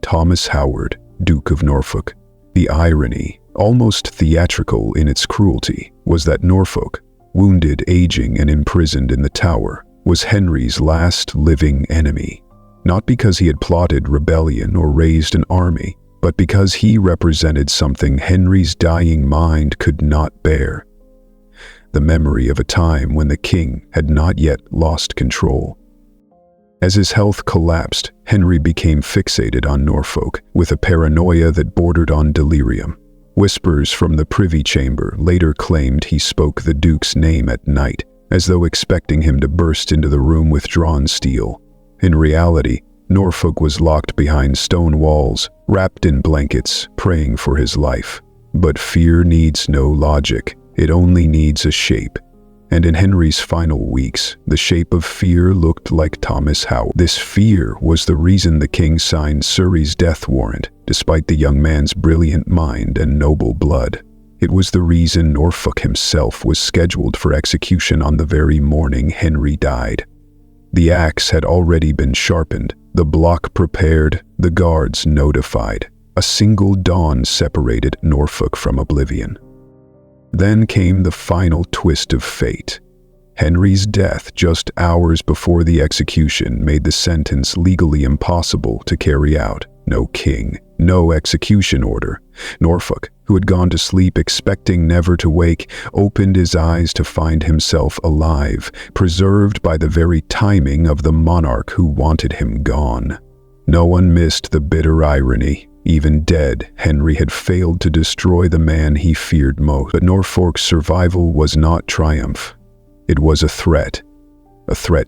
Thomas Howard, Duke of Norfolk. The irony, almost theatrical in its cruelty, was that Norfolk, wounded, aging, and imprisoned in the Tower, was Henry's last living enemy. Not because he had plotted rebellion or raised an army, but because he represented something Henry's dying mind could not bear: the memory of a time when the king had not yet lost control. As his health collapsed, Henry became fixated on Norfolk, with a paranoia that bordered on delirium. Whispers from the Privy Chamber later claimed he spoke the Duke's name at night, as though expecting him to burst into the room with drawn steel. In reality, Norfolk was locked behind stone walls, wrapped in blankets, praying for his life. But fear needs no logic, it only needs a shape. And in Henry's final weeks, the shape of fear looked like Thomas Howard. This fear was the reason the king signed Surrey's death warrant, despite the young man's brilliant mind and noble blood. It was the reason Norfolk himself was scheduled for execution on the very morning Henry died. The axe had already been sharpened, the block prepared, the guards notified. A single dawn separated Norfolk from oblivion. Then came the final twist of fate. Henry's death just hours before the execution made the sentence legally impossible to carry out. no king, no execution order. Norfolk, who had gone to sleep expecting never to wake, opened his eyes to find himself alive, preserved by the very timing of the monarch who wanted him gone. No one missed the bitter irony. Even dead, Henry had failed to destroy the man he feared most. But Norfolk's survival was not triumph. It was a threat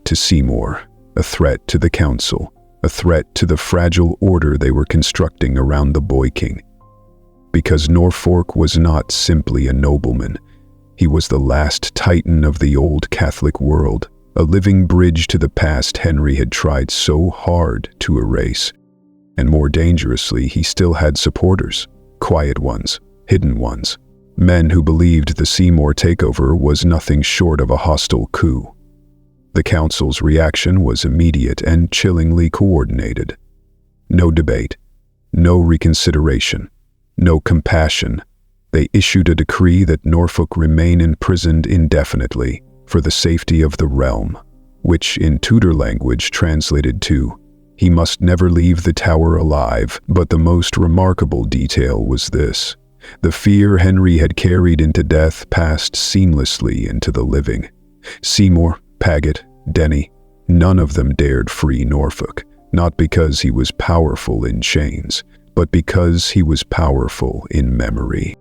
to Seymour, a threat to the council, a threat to the fragile order they were constructing around the boy king. Because Norfolk was not simply a nobleman, he was the last titan of the old Catholic world, a living bridge to the past Henry had tried so hard to erase. And more dangerously, he still had supporters, quiet ones, hidden ones, men who believed the Seymour takeover was nothing short of a hostile coup. The council's reaction was immediate and chillingly coordinated. No debate, no reconsideration, no compassion. They issued a decree that Norfolk remain imprisoned indefinitely for the safety of the realm, which in Tudor language translated to, he must never leave the tower alive. But the most remarkable detail was this: the fear Henry had carried into death passed seamlessly into the living. Seymour, Paget, Denny, none of them dared free Norfolk, not because he was powerful in chains, but because he was powerful in memory.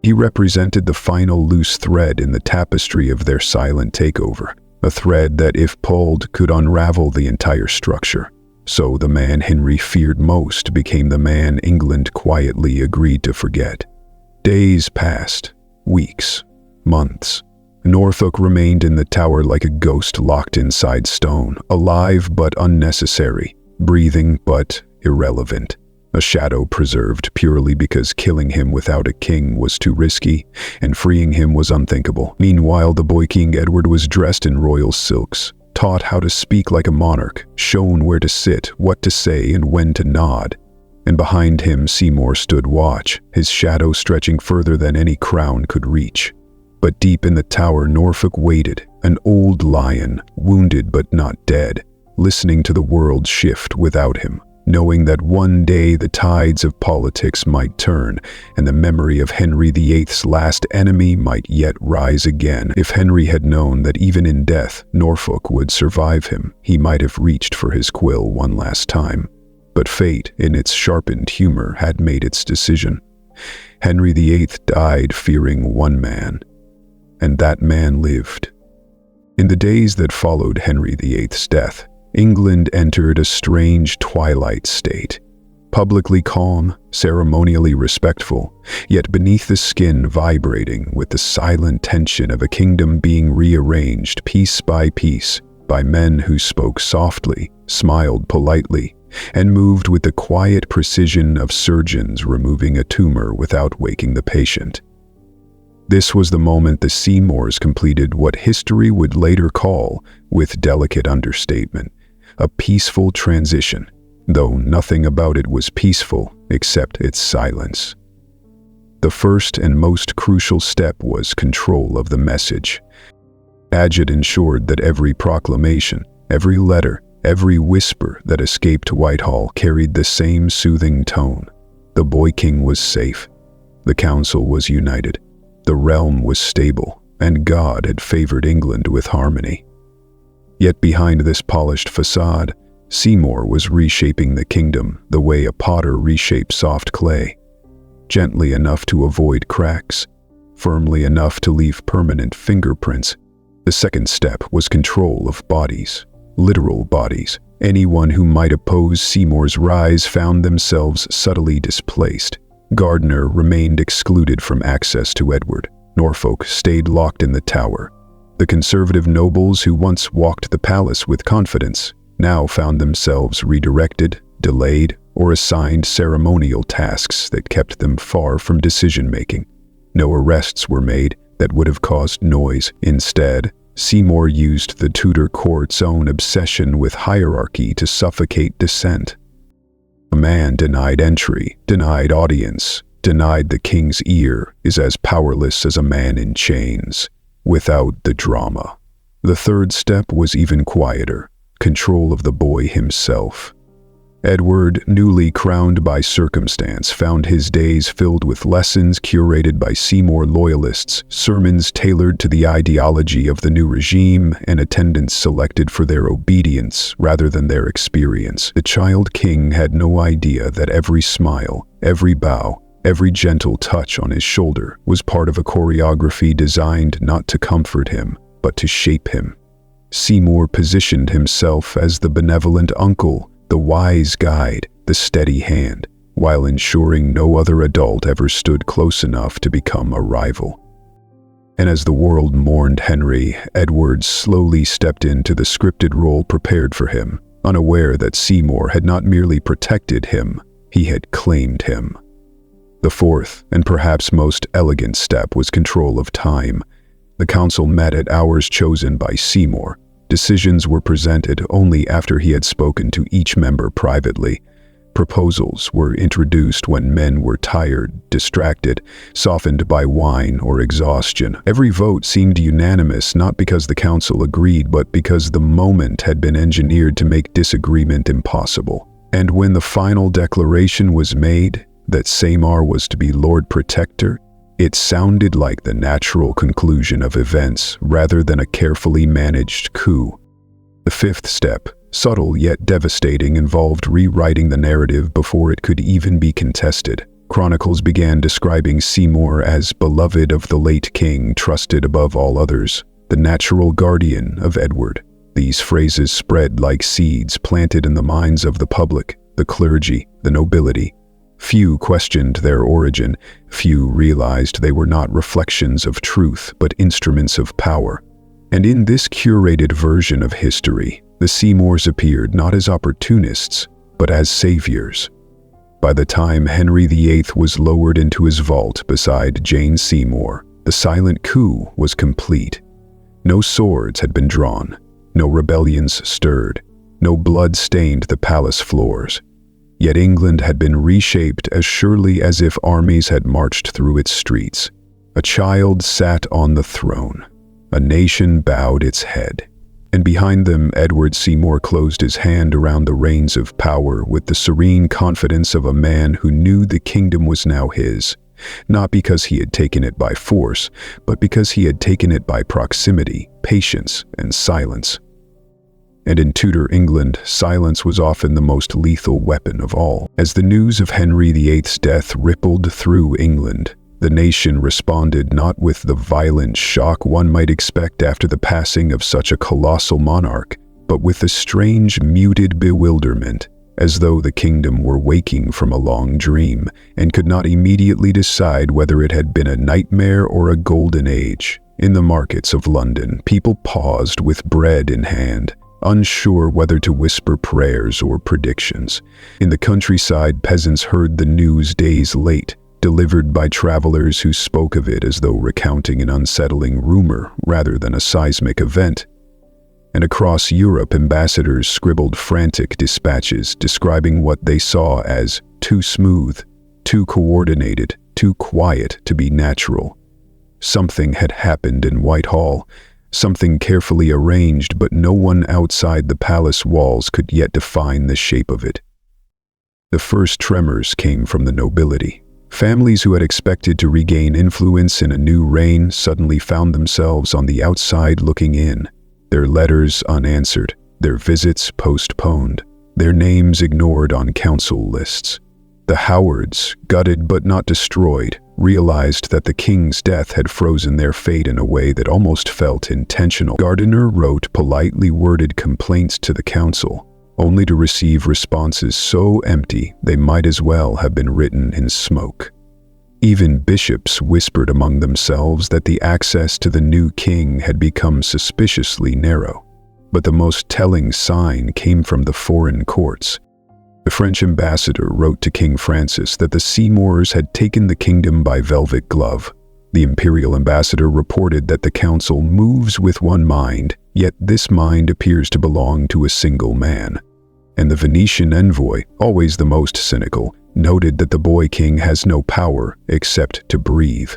He represented the final loose thread in the tapestry of their silent takeover, a thread that, if pulled, could unravel the entire structure. So the man Henry feared most became the man England quietly agreed to forget. Days passed, weeks, months. Norfolk remained in the tower like a ghost locked inside stone, alive but unnecessary, breathing but irrelevant. A shadow preserved purely because killing him without a king was too risky, and freeing him was unthinkable. Meanwhile, the boy king Edward was dressed in royal silks, taught how to speak like a monarch, shown where to sit, what to say, and when to nod. And behind him Seymour stood watch, his shadow stretching further than any crown could reach. But deep in the tower Norfolk waited, an old lion, wounded but not dead, listening to the world shift without him, knowing that one day the tides of politics might turn, and the memory of Henry VIII's last enemy might yet rise again. If Henry had known that even in death Norfolk would survive him, he might have reached for his quill one last time. But fate, in its sharpened humor, had made its decision. Henry VIII died fearing one man, and that man lived. In the days that followed Henry VIII's death, England entered a strange twilight state, publicly calm, ceremonially respectful, yet beneath the skin vibrating with the silent tension of a kingdom being rearranged piece by men who spoke softly, smiled politely, and moved with the quiet precision of surgeons removing a tumor without waking the patient. This was the moment the Seymours completed what history would later call, with delicate understatement, a peaceful transition, though nothing about it was peaceful except its silence. The first and most crucial step was control of the message. Paget ensured that every proclamation, every letter, every whisper that escaped Whitehall carried the same soothing tone. The boy king was safe. The council was united. The realm was stable, and God had favored England with harmony. Yet behind this polished facade, Seymour was reshaping the kingdom the way a potter reshapes soft clay, gently enough to avoid cracks, firmly enough to leave permanent fingerprints. The second step was control of bodies, literal bodies. Anyone who might oppose Seymour's rise found themselves subtly displaced. Gardiner remained excluded from access to Edward. Norfolk stayed locked in the tower. The conservative nobles who once walked the palace with confidence now found themselves redirected, delayed, or assigned ceremonial tasks that kept them far from decision-making. No arrests were made that would have caused noise. Instead, Seymour used the Tudor court's own obsession with hierarchy to suffocate dissent. A man denied entry, denied audience, denied the king's ear is as powerless as a man in chains, without the drama. The third step was even quieter, control of the boy himself. Edward, newly crowned by circumstance, found his days filled with lessons curated by Seymour loyalists, sermons tailored to the ideology of the new regime, and attendants selected for their obedience rather than their experience. The child king had no idea that every smile, every bow, every gentle touch on his shoulder was part of a choreography designed not to comfort him, but to shape him. Seymour positioned himself as the benevolent uncle, the wise guide, the steady hand, while ensuring no other adult ever stood close enough to become a rival. And as the world mourned Henry, Edward slowly stepped into the scripted role prepared for him, unaware that Seymour had not merely protected him, he had claimed him. The fourth, and perhaps most elegant step, was control of time. The council met at hours chosen by Seymour. Decisions were presented only after he had spoken to each member privately. Proposals were introduced when men were tired, distracted, softened by wine or exhaustion. Every vote seemed unanimous, not because the council agreed, but because the moment had been engineered to make disagreement impossible. And when the final declaration was made that Seymour was to be Lord Protector, it sounded like the natural conclusion of events rather than a carefully managed coup. The fifth step, subtle yet devastating, involved rewriting the narrative before it could even be contested. Chronicles began describing Seymour as beloved of the late king, trusted above all others, the natural guardian of Edward. These phrases spread like seeds planted in the minds of the public, the clergy, the nobility. Few questioned their origin. Few realized they were not reflections of truth, but instruments of power. And in this curated version of history, the Seymours appeared not as opportunists, but as saviors. By the time Henry VIII was lowered into his vault beside Jane Seymour, the silent coup was complete. No swords had been drawn, no rebellions stirred, no blood stained the palace floors. Yet England had been reshaped as surely as if armies had marched through its streets. A child sat on the throne. A nation bowed its head. And behind them, Edward Seymour closed his hand around the reins of power with the serene confidence of a man who knew the kingdom was now his, not because he had taken it by force, but because he had taken it by proximity, patience, and silence. And in Tudor England, silence was often the most lethal weapon of all. As the news of Henry VIII's death rippled through England, the nation responded not with the violent shock one might expect after the passing of such a colossal monarch, but with a strange, muted bewilderment, as though the kingdom were waking from a long dream and could not immediately decide whether it had been a nightmare or a golden age. In the markets of London, people paused with bread in hand, unsure whether to whisper prayers or predictions. In the countryside, peasants heard the news days late, delivered by travelers who spoke of it as though recounting an unsettling rumor rather than a seismic event. And across Europe, ambassadors scribbled frantic dispatches describing what they saw as too smooth, too coordinated, too quiet to be natural. Something had happened in Whitehall, something carefully arranged, but no one outside the palace walls could yet define the shape of it. The first tremors came from the nobility. Families who had expected to regain influence in a new reign suddenly found themselves on the outside looking in, their letters unanswered, their visits postponed, their names ignored on council lists. The Howards, gutted but not destroyed, realized that the king's death had frozen their fate in a way that almost felt intentional. Gardiner wrote politely worded complaints to the council, only to receive responses so empty they might as well have been written in smoke. Even bishops whispered among themselves that the access to the new king had become suspiciously narrow. But the most telling sign came from the foreign courts. The French ambassador wrote to King Francis that the Seymours had taken the kingdom by velvet glove. The imperial ambassador reported that the council moves with one mind, yet this mind appears to belong to a single man. And the Venetian envoy, always the most cynical, noted that the boy king has no power except to breathe.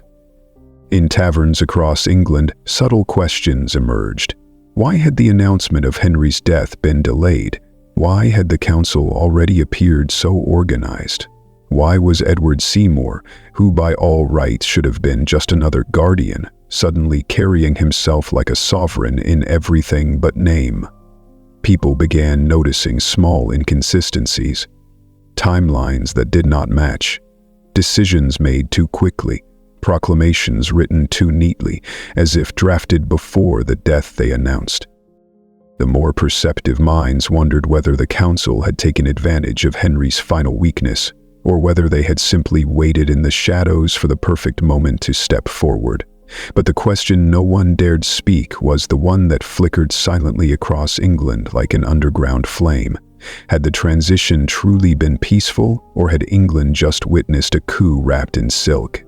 In taverns across England, subtle questions emerged. Why had the announcement of Henry's death been delayed? Why had the council already appeared so organized? Why was Edward Seymour, who by all rights should have been just another guardian, suddenly carrying himself like a sovereign in everything but name? People began noticing small inconsistencies, timelines that did not match, decisions made too quickly, proclamations written too neatly, as if drafted before the death they announced. The more perceptive minds wondered whether the council had taken advantage of Henry's final weakness, or whether they had simply waited in the shadows for the perfect moment to step forward. But the question no one dared speak was the one that flickered silently across England like an underground flame. Had the transition truly been peaceful, or had England just witnessed a coup wrapped in silk?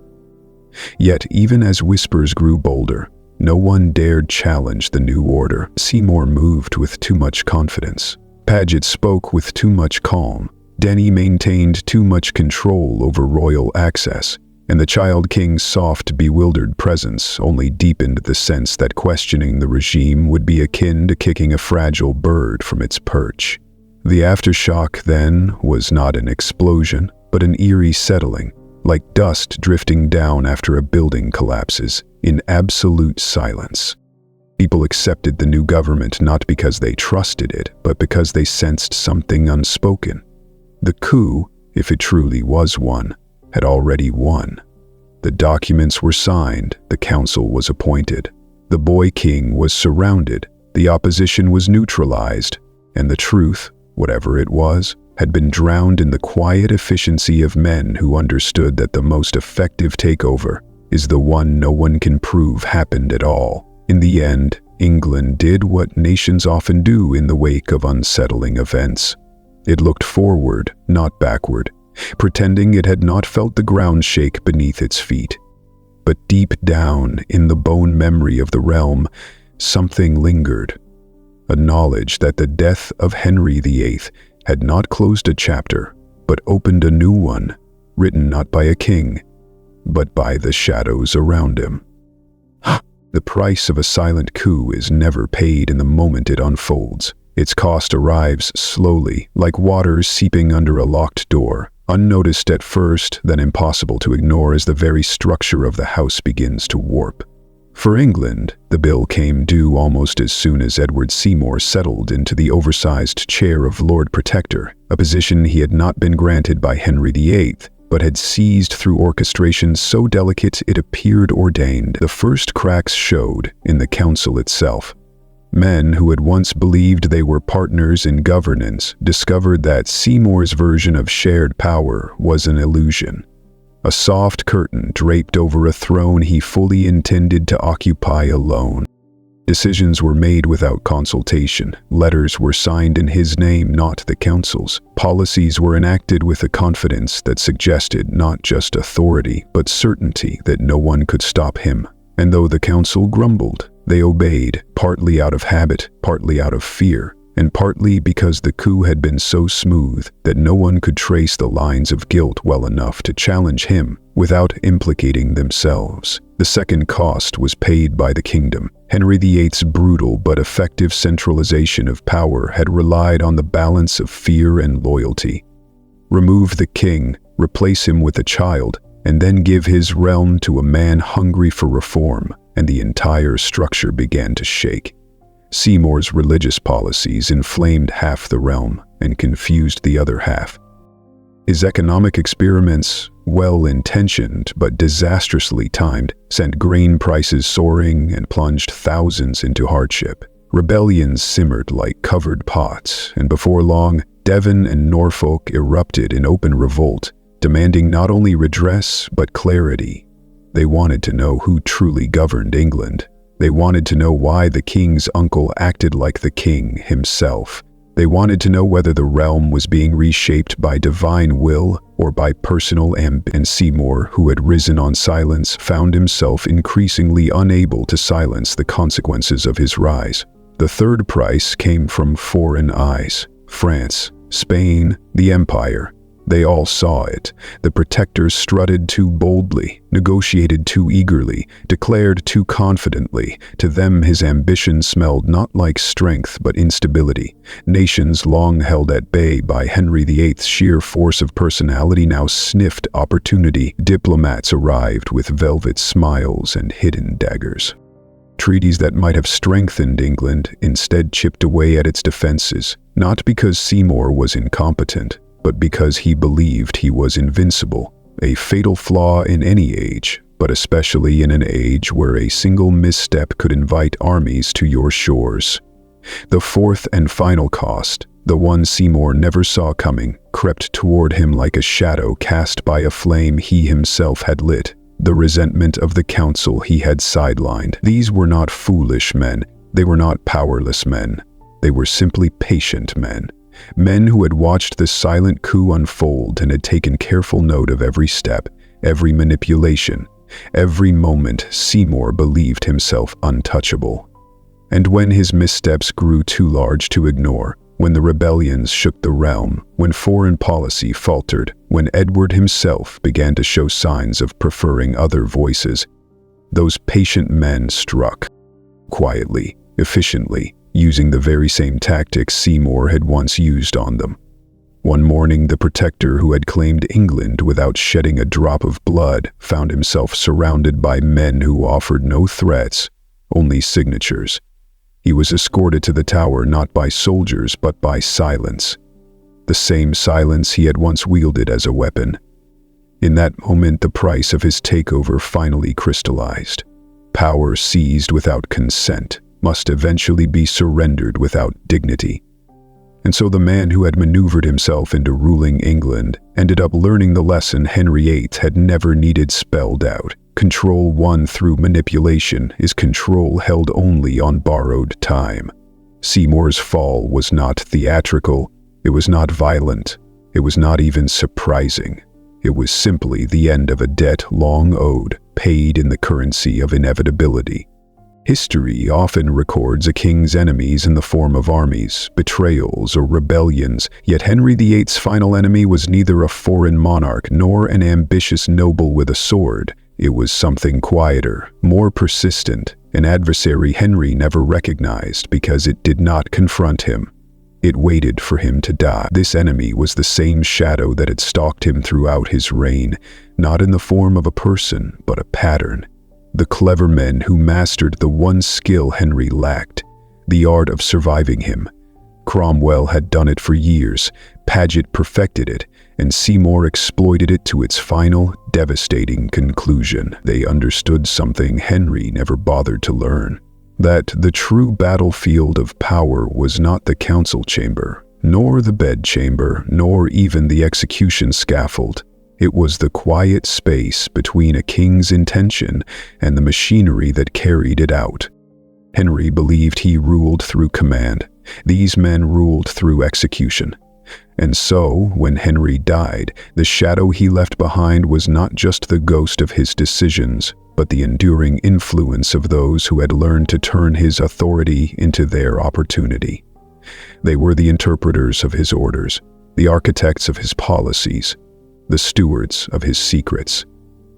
Yet, even as whispers grew bolder, no one dared challenge the new order. Seymour moved with too much confidence. Paget spoke with too much calm. Denny maintained too much control over royal access, and the child king's soft, bewildered presence only deepened the sense that questioning the regime would be akin to kicking a fragile bird from its perch. The aftershock, then, was not an explosion, but an eerie settling, like dust drifting down after a building collapses, in absolute silence. People accepted the new government not because they trusted it, but because they sensed something unspoken. The coup, if it truly was one, had already won. The documents were signed, the council was appointed, the boy king was surrounded, the opposition was neutralized, and the truth, whatever it was, had been drowned in the quiet efficiency of men who understood that the most effective takeover is the one no one can prove happened at all. In the end, England did what nations often do in the wake of unsettling events. It looked forward, not backward, pretending it had not felt the ground shake beneath its feet. But deep down, in the bone memory of the realm, something lingered. A knowledge that the death of Henry VIII had not closed a chapter, but opened a new one, written not by a king, but by the shadows around him. The price of a silent coup is never paid in the moment it unfolds. Its cost arrives slowly, like water seeping under a locked door, unnoticed at first, then impossible to ignore as the very structure of the house begins to warp. For England, the bill came due almost as soon as Edward Seymour settled into the oversized chair of Lord Protector, a position he had not been granted by Henry VIII, but had seized through orchestration so delicate it appeared ordained. The first cracks showed in the council itself. Men who had once believed they were partners in governance discovered that Seymour's version of shared power was an illusion. A soft curtain draped over a throne he fully intended to occupy alone. Decisions were made without consultation. Letters were signed in his name, not the council's. Policies were enacted with a confidence that suggested not just authority, but certainty that no one could stop him. And though the council grumbled, they obeyed, partly out of habit, partly out of fear, and partly because the coup had been so smooth that no one could trace the lines of guilt well enough to challenge him without implicating themselves. The second cost was paid by the kingdom. Henry VIII's brutal but effective centralization of power had relied on the balance of fear and loyalty. Remove the king, replace him with a child, and then give his realm to a man hungry for reform, and the entire structure began to shake. Seymour's religious policies inflamed half the realm and confused the other half. His economic experiments, well-intentioned but disastrously timed, sent grain prices soaring and plunged thousands into hardship. Rebellions simmered like covered pots, and before long, Devon and Norfolk erupted in open revolt, demanding not only redress but clarity. They wanted to know who truly governed England. They wanted to know why the king's uncle acted like the king himself. They wanted to know whether the realm was being reshaped by divine will or by personal ambition. And Seymour, who had risen on silence, found himself increasingly unable to silence the consequences of his rise. The third price came from foreign eyes: France, Spain, the Empire. They all saw it. The protector strutted too boldly, negotiated too eagerly, declared too confidently. To them his ambition smelled not like strength but instability. Nations long held at bay by Henry VIII's sheer force of personality now sniffed opportunity. Diplomats arrived with velvet smiles and hidden daggers. Treaties that might have strengthened England instead chipped away at its defenses, not because Seymour was incompetent, but because he believed he was invincible, a fatal flaw in any age, but especially in an age where a single misstep could invite armies to your shores. The fourth and final cost, the one Seymour never saw coming, crept toward him like a shadow cast by a flame he himself had lit, the resentment of the council he had sidelined. These were not foolish men, they were not powerless men, they were simply patient men. Men who had watched the silent coup unfold and had taken careful note of every step, every manipulation, every moment. Seymour believed himself untouchable. And when his missteps grew too large to ignore, when the rebellions shook the realm, when foreign policy faltered, when Edward himself began to show signs of preferring other voices, those patient men struck, quietly, efficiently, using the very same tactics Seymour had once used on them. One morning, the protector who had claimed England without shedding a drop of blood found himself surrounded by men who offered no threats, only signatures. He was escorted to the tower not by soldiers but by silence, the same silence he had once wielded as a weapon. In that moment, the price of his takeover finally crystallized. Power seized without consent must eventually be surrendered without dignity. And so the man who had maneuvered himself into ruling England ended up learning the lesson Henry VIII had never needed spelled out. Control won through manipulation is control held only on borrowed time. Seymour's fall was not theatrical, it was not violent, it was not even surprising. It was simply the end of a debt long owed, paid in the currency of inevitability. History often records a king's enemies in the form of armies, betrayals, or rebellions, yet Henry VIII's final enemy was neither a foreign monarch nor an ambitious noble with a sword. It was something quieter, more persistent, an adversary Henry never recognized because it did not confront him. It waited for him to die. This enemy was the same shadow that had stalked him throughout his reign, not in the form of a person, but a pattern. The clever men who mastered the one skill Henry lacked, the art of surviving him. Cromwell had done it for years, Paget perfected it, and Seymour exploited it to its final, devastating conclusion. They understood something Henry never bothered to learn, that the true battlefield of power was not the council chamber, nor the bedchamber, nor even the execution scaffold. It was the quiet space between a king's intention and the machinery that carried it out. Henry believed he ruled through command. These men ruled through execution. And so, when Henry died, the shadow he left behind was not just the ghost of his decisions, but the enduring influence of those who had learned to turn his authority into their opportunity. They were the interpreters of his orders, the architects of his policies, the stewards of his secrets.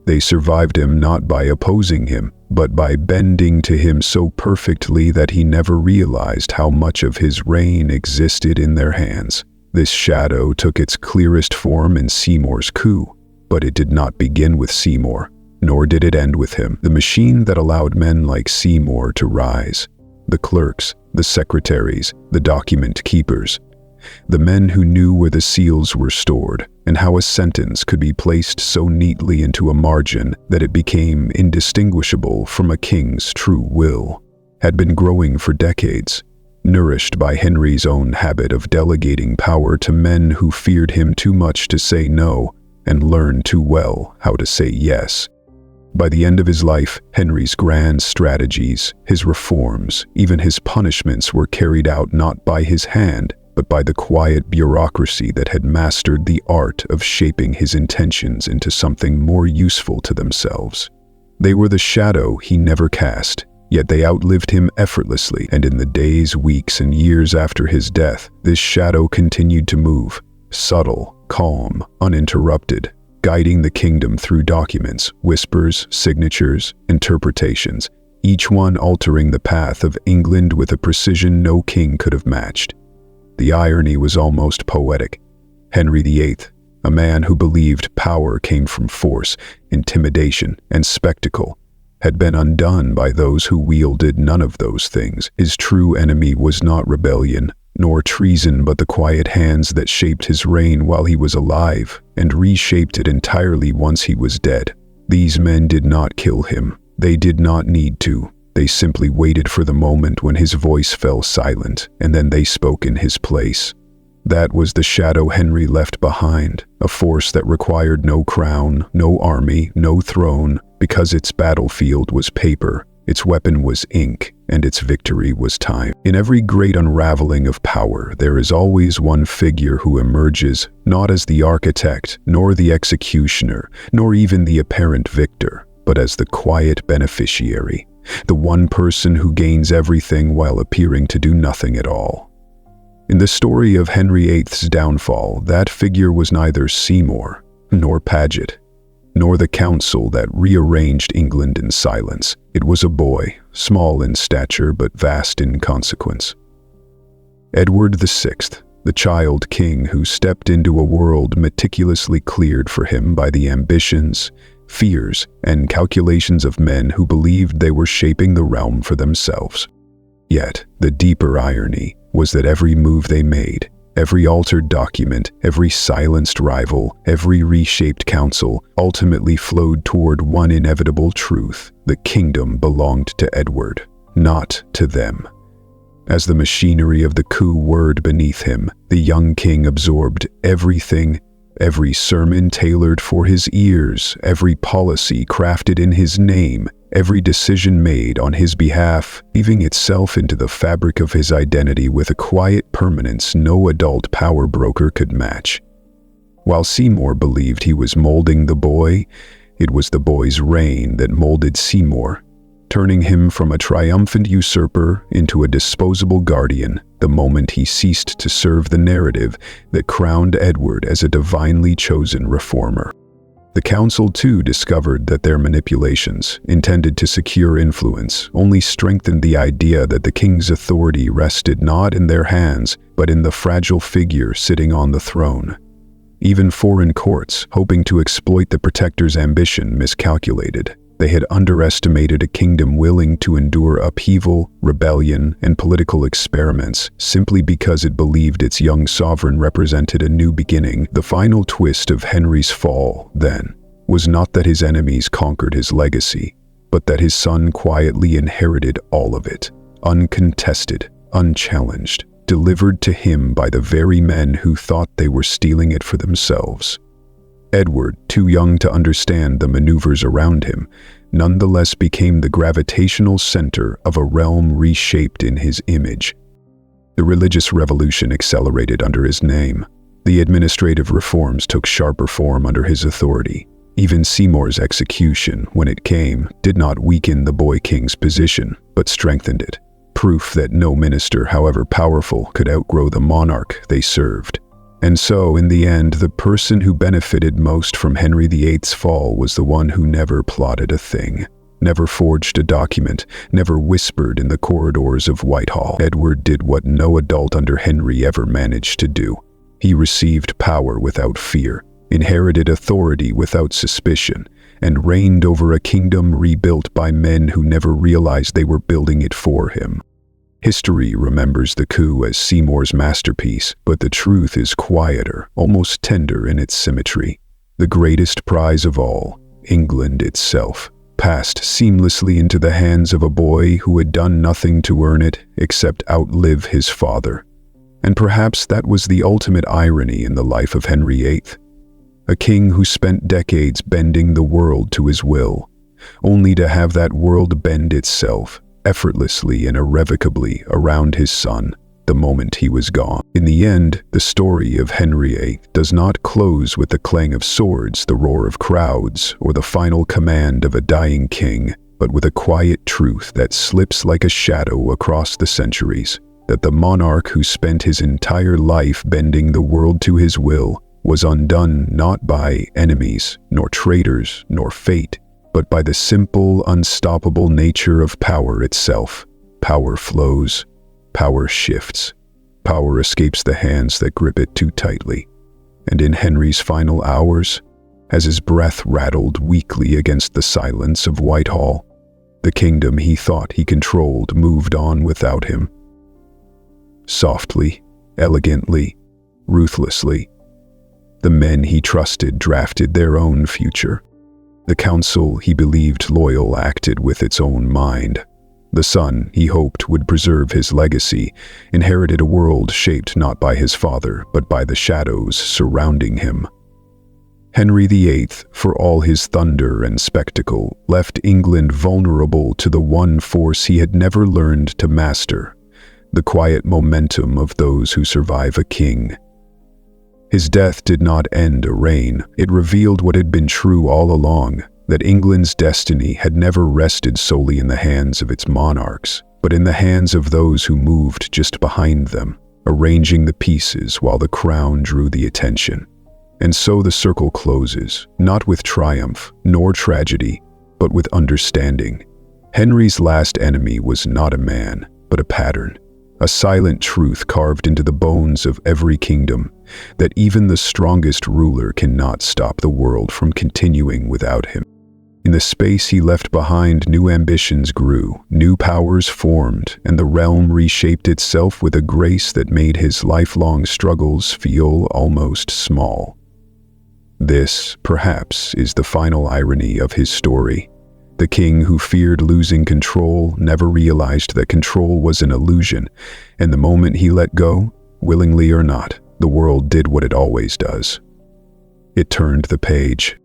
They survived him not by opposing him, but by bending to him so perfectly that he never realized how much of his reign existed in their hands. This shadow took its clearest form in Seymour's coup, but it did not begin with Seymour, nor did it end with him. The machine that allowed men like Seymour to rise, the clerks, the secretaries, the document keepers, the men who knew where the seals were stored and how a sentence could be placed so neatly into a margin that it became indistinguishable from a king's true will, had been growing for decades, nourished by Henry's own habit of delegating power to men who feared him too much to say no and learned too well how to say yes. By the end of his life, Henry's grand strategies, his reforms, even his punishments were carried out not by his hand, but by the quiet bureaucracy that had mastered the art of shaping his intentions into something more useful to themselves. They were the shadow he never cast, yet they outlived him effortlessly, and in the days, weeks, and years after his death, this shadow continued to move, subtle, calm, uninterrupted, guiding the kingdom through documents, whispers, signatures, interpretations, each one altering the path of England with a precision no king could have matched. The irony was almost poetic. Henry VIII, a man who believed power came from force, intimidation, and spectacle, had been undone by those who wielded none of those things. His true enemy was not rebellion, nor treason, but the quiet hands that shaped his reign while he was alive, and reshaped it entirely once he was dead. These men did not kill him. They did not need to. They simply waited for the moment when his voice fell silent, and then they spoke in his place. That was the shadow Henry left behind, a force that required no crown, no army, no throne, because its battlefield was paper, its weapon was ink, and its victory was time. In every great unraveling of power, there is always one figure who emerges, not as the architect, nor the executioner, nor even the apparent victor, but as the quiet beneficiary, the one person who gains everything while appearing to do nothing at all. In the story of Henry VIII's downfall, that figure was neither Seymour, nor Paget, nor the council that rearranged England in silence. It was a boy, small in stature but vast in consequence. Edward VI, the child king who stepped into a world meticulously cleared for him by the ambitions, fears, and calculations of men who believed they were shaping the realm for themselves. Yet, the deeper irony was that every move they made, every altered document, every silenced rival, every reshaped council ultimately flowed toward one inevitable truth: the kingdom belonged to Edward, not to them. As the machinery of the coup whirred beneath him, the young king absorbed everything, every sermon tailored for his ears, every policy crafted in his name, every decision made on his behalf, weaving itself into the fabric of his identity with a quiet permanence no adult power broker could match. While Seymour believed he was molding the boy, it was the boy's reign that molded Seymour, turning him from a triumphant usurper into a disposable guardian the moment he ceased to serve the narrative that crowned Edward as a divinely chosen reformer. The council too discovered that their manipulations, intended to secure influence, only strengthened the idea that the king's authority rested not in their hands, but in the fragile figure sitting on the throne. Even foreign courts, hoping to exploit the protector's ambition, miscalculated. They had underestimated a kingdom willing to endure upheaval, rebellion, and political experiments simply because it believed its young sovereign represented a new beginning. The final twist of Henry's fall, then, was not that his enemies conquered his legacy, but that his son quietly inherited all of it, uncontested, unchallenged, delivered to him by the very men who thought they were stealing it for themselves. Edward, too young to understand the maneuvers around him, nonetheless became the gravitational center of a realm reshaped in his image. The religious revolution accelerated under his name. The administrative reforms took sharper form under his authority. Even Seymour's execution, when it came, did not weaken the boy king's position, but strengthened it. Proof that no minister, however powerful, could outgrow the monarch they served. And so, in the end, the person who benefited most from Henry VIII's fall was the one who never plotted a thing, never forged a document, never whispered in the corridors of Whitehall. Edward did what no adult under Henry ever managed to do. He received power without fear, inherited authority without suspicion, and reigned over a kingdom rebuilt by men who never realized they were building it for him. History remembers the coup as Seymour's masterpiece, but the truth is quieter, almost tender in its symmetry. The greatest prize of all, England itself, passed seamlessly into the hands of a boy who had done nothing to earn it except outlive his father. And perhaps that was the ultimate irony in the life of Henry VIII. A king who spent decades bending the world to his will, only to have that world bend itself, effortlessly and irrevocably, around his son the moment he was gone. In the end, the story of Henry VIII does not close with the clang of swords, the roar of crowds, or the final command of a dying king, but with a quiet truth that slips like a shadow across the centuries, that the monarch who spent his entire life bending the world to his will was undone not by enemies, nor traitors, nor fate, but by the simple, unstoppable nature of power itself. Power flows, power shifts, power escapes the hands that grip it too tightly. And in Henry's final hours, as his breath rattled weakly against the silence of Whitehall, the kingdom he thought he controlled moved on without him. Softly, elegantly, ruthlessly, the men he trusted drafted their own future. The council he believed loyal acted with its own mind. The son he hoped would preserve his legacy inherited a world shaped not by his father, but by the shadows surrounding him. Henry VIII, for all his thunder and spectacle, left England vulnerable to the one force he had never learned to master, the quiet momentum of those who survive a king. His death did not end a reign. It revealed what had been true all along, that England's destiny had never rested solely in the hands of its monarchs, but in the hands of those who moved just behind them, arranging the pieces while the crown drew the attention. And so the circle closes, not with triumph, nor tragedy, but with understanding. Henry's last enemy was not a man, but a pattern, a silent truth carved into the bones of every kingdom, that even the strongest ruler cannot stop the world from continuing without him. In the space he left behind, new ambitions grew, new powers formed, and the realm reshaped itself with a grace that made his lifelong struggles feel almost small. This, perhaps, is the final irony of his story. The king who feared losing control never realized that control was an illusion, and the moment he let go, willingly or not, the world did what it always does. It turned the page.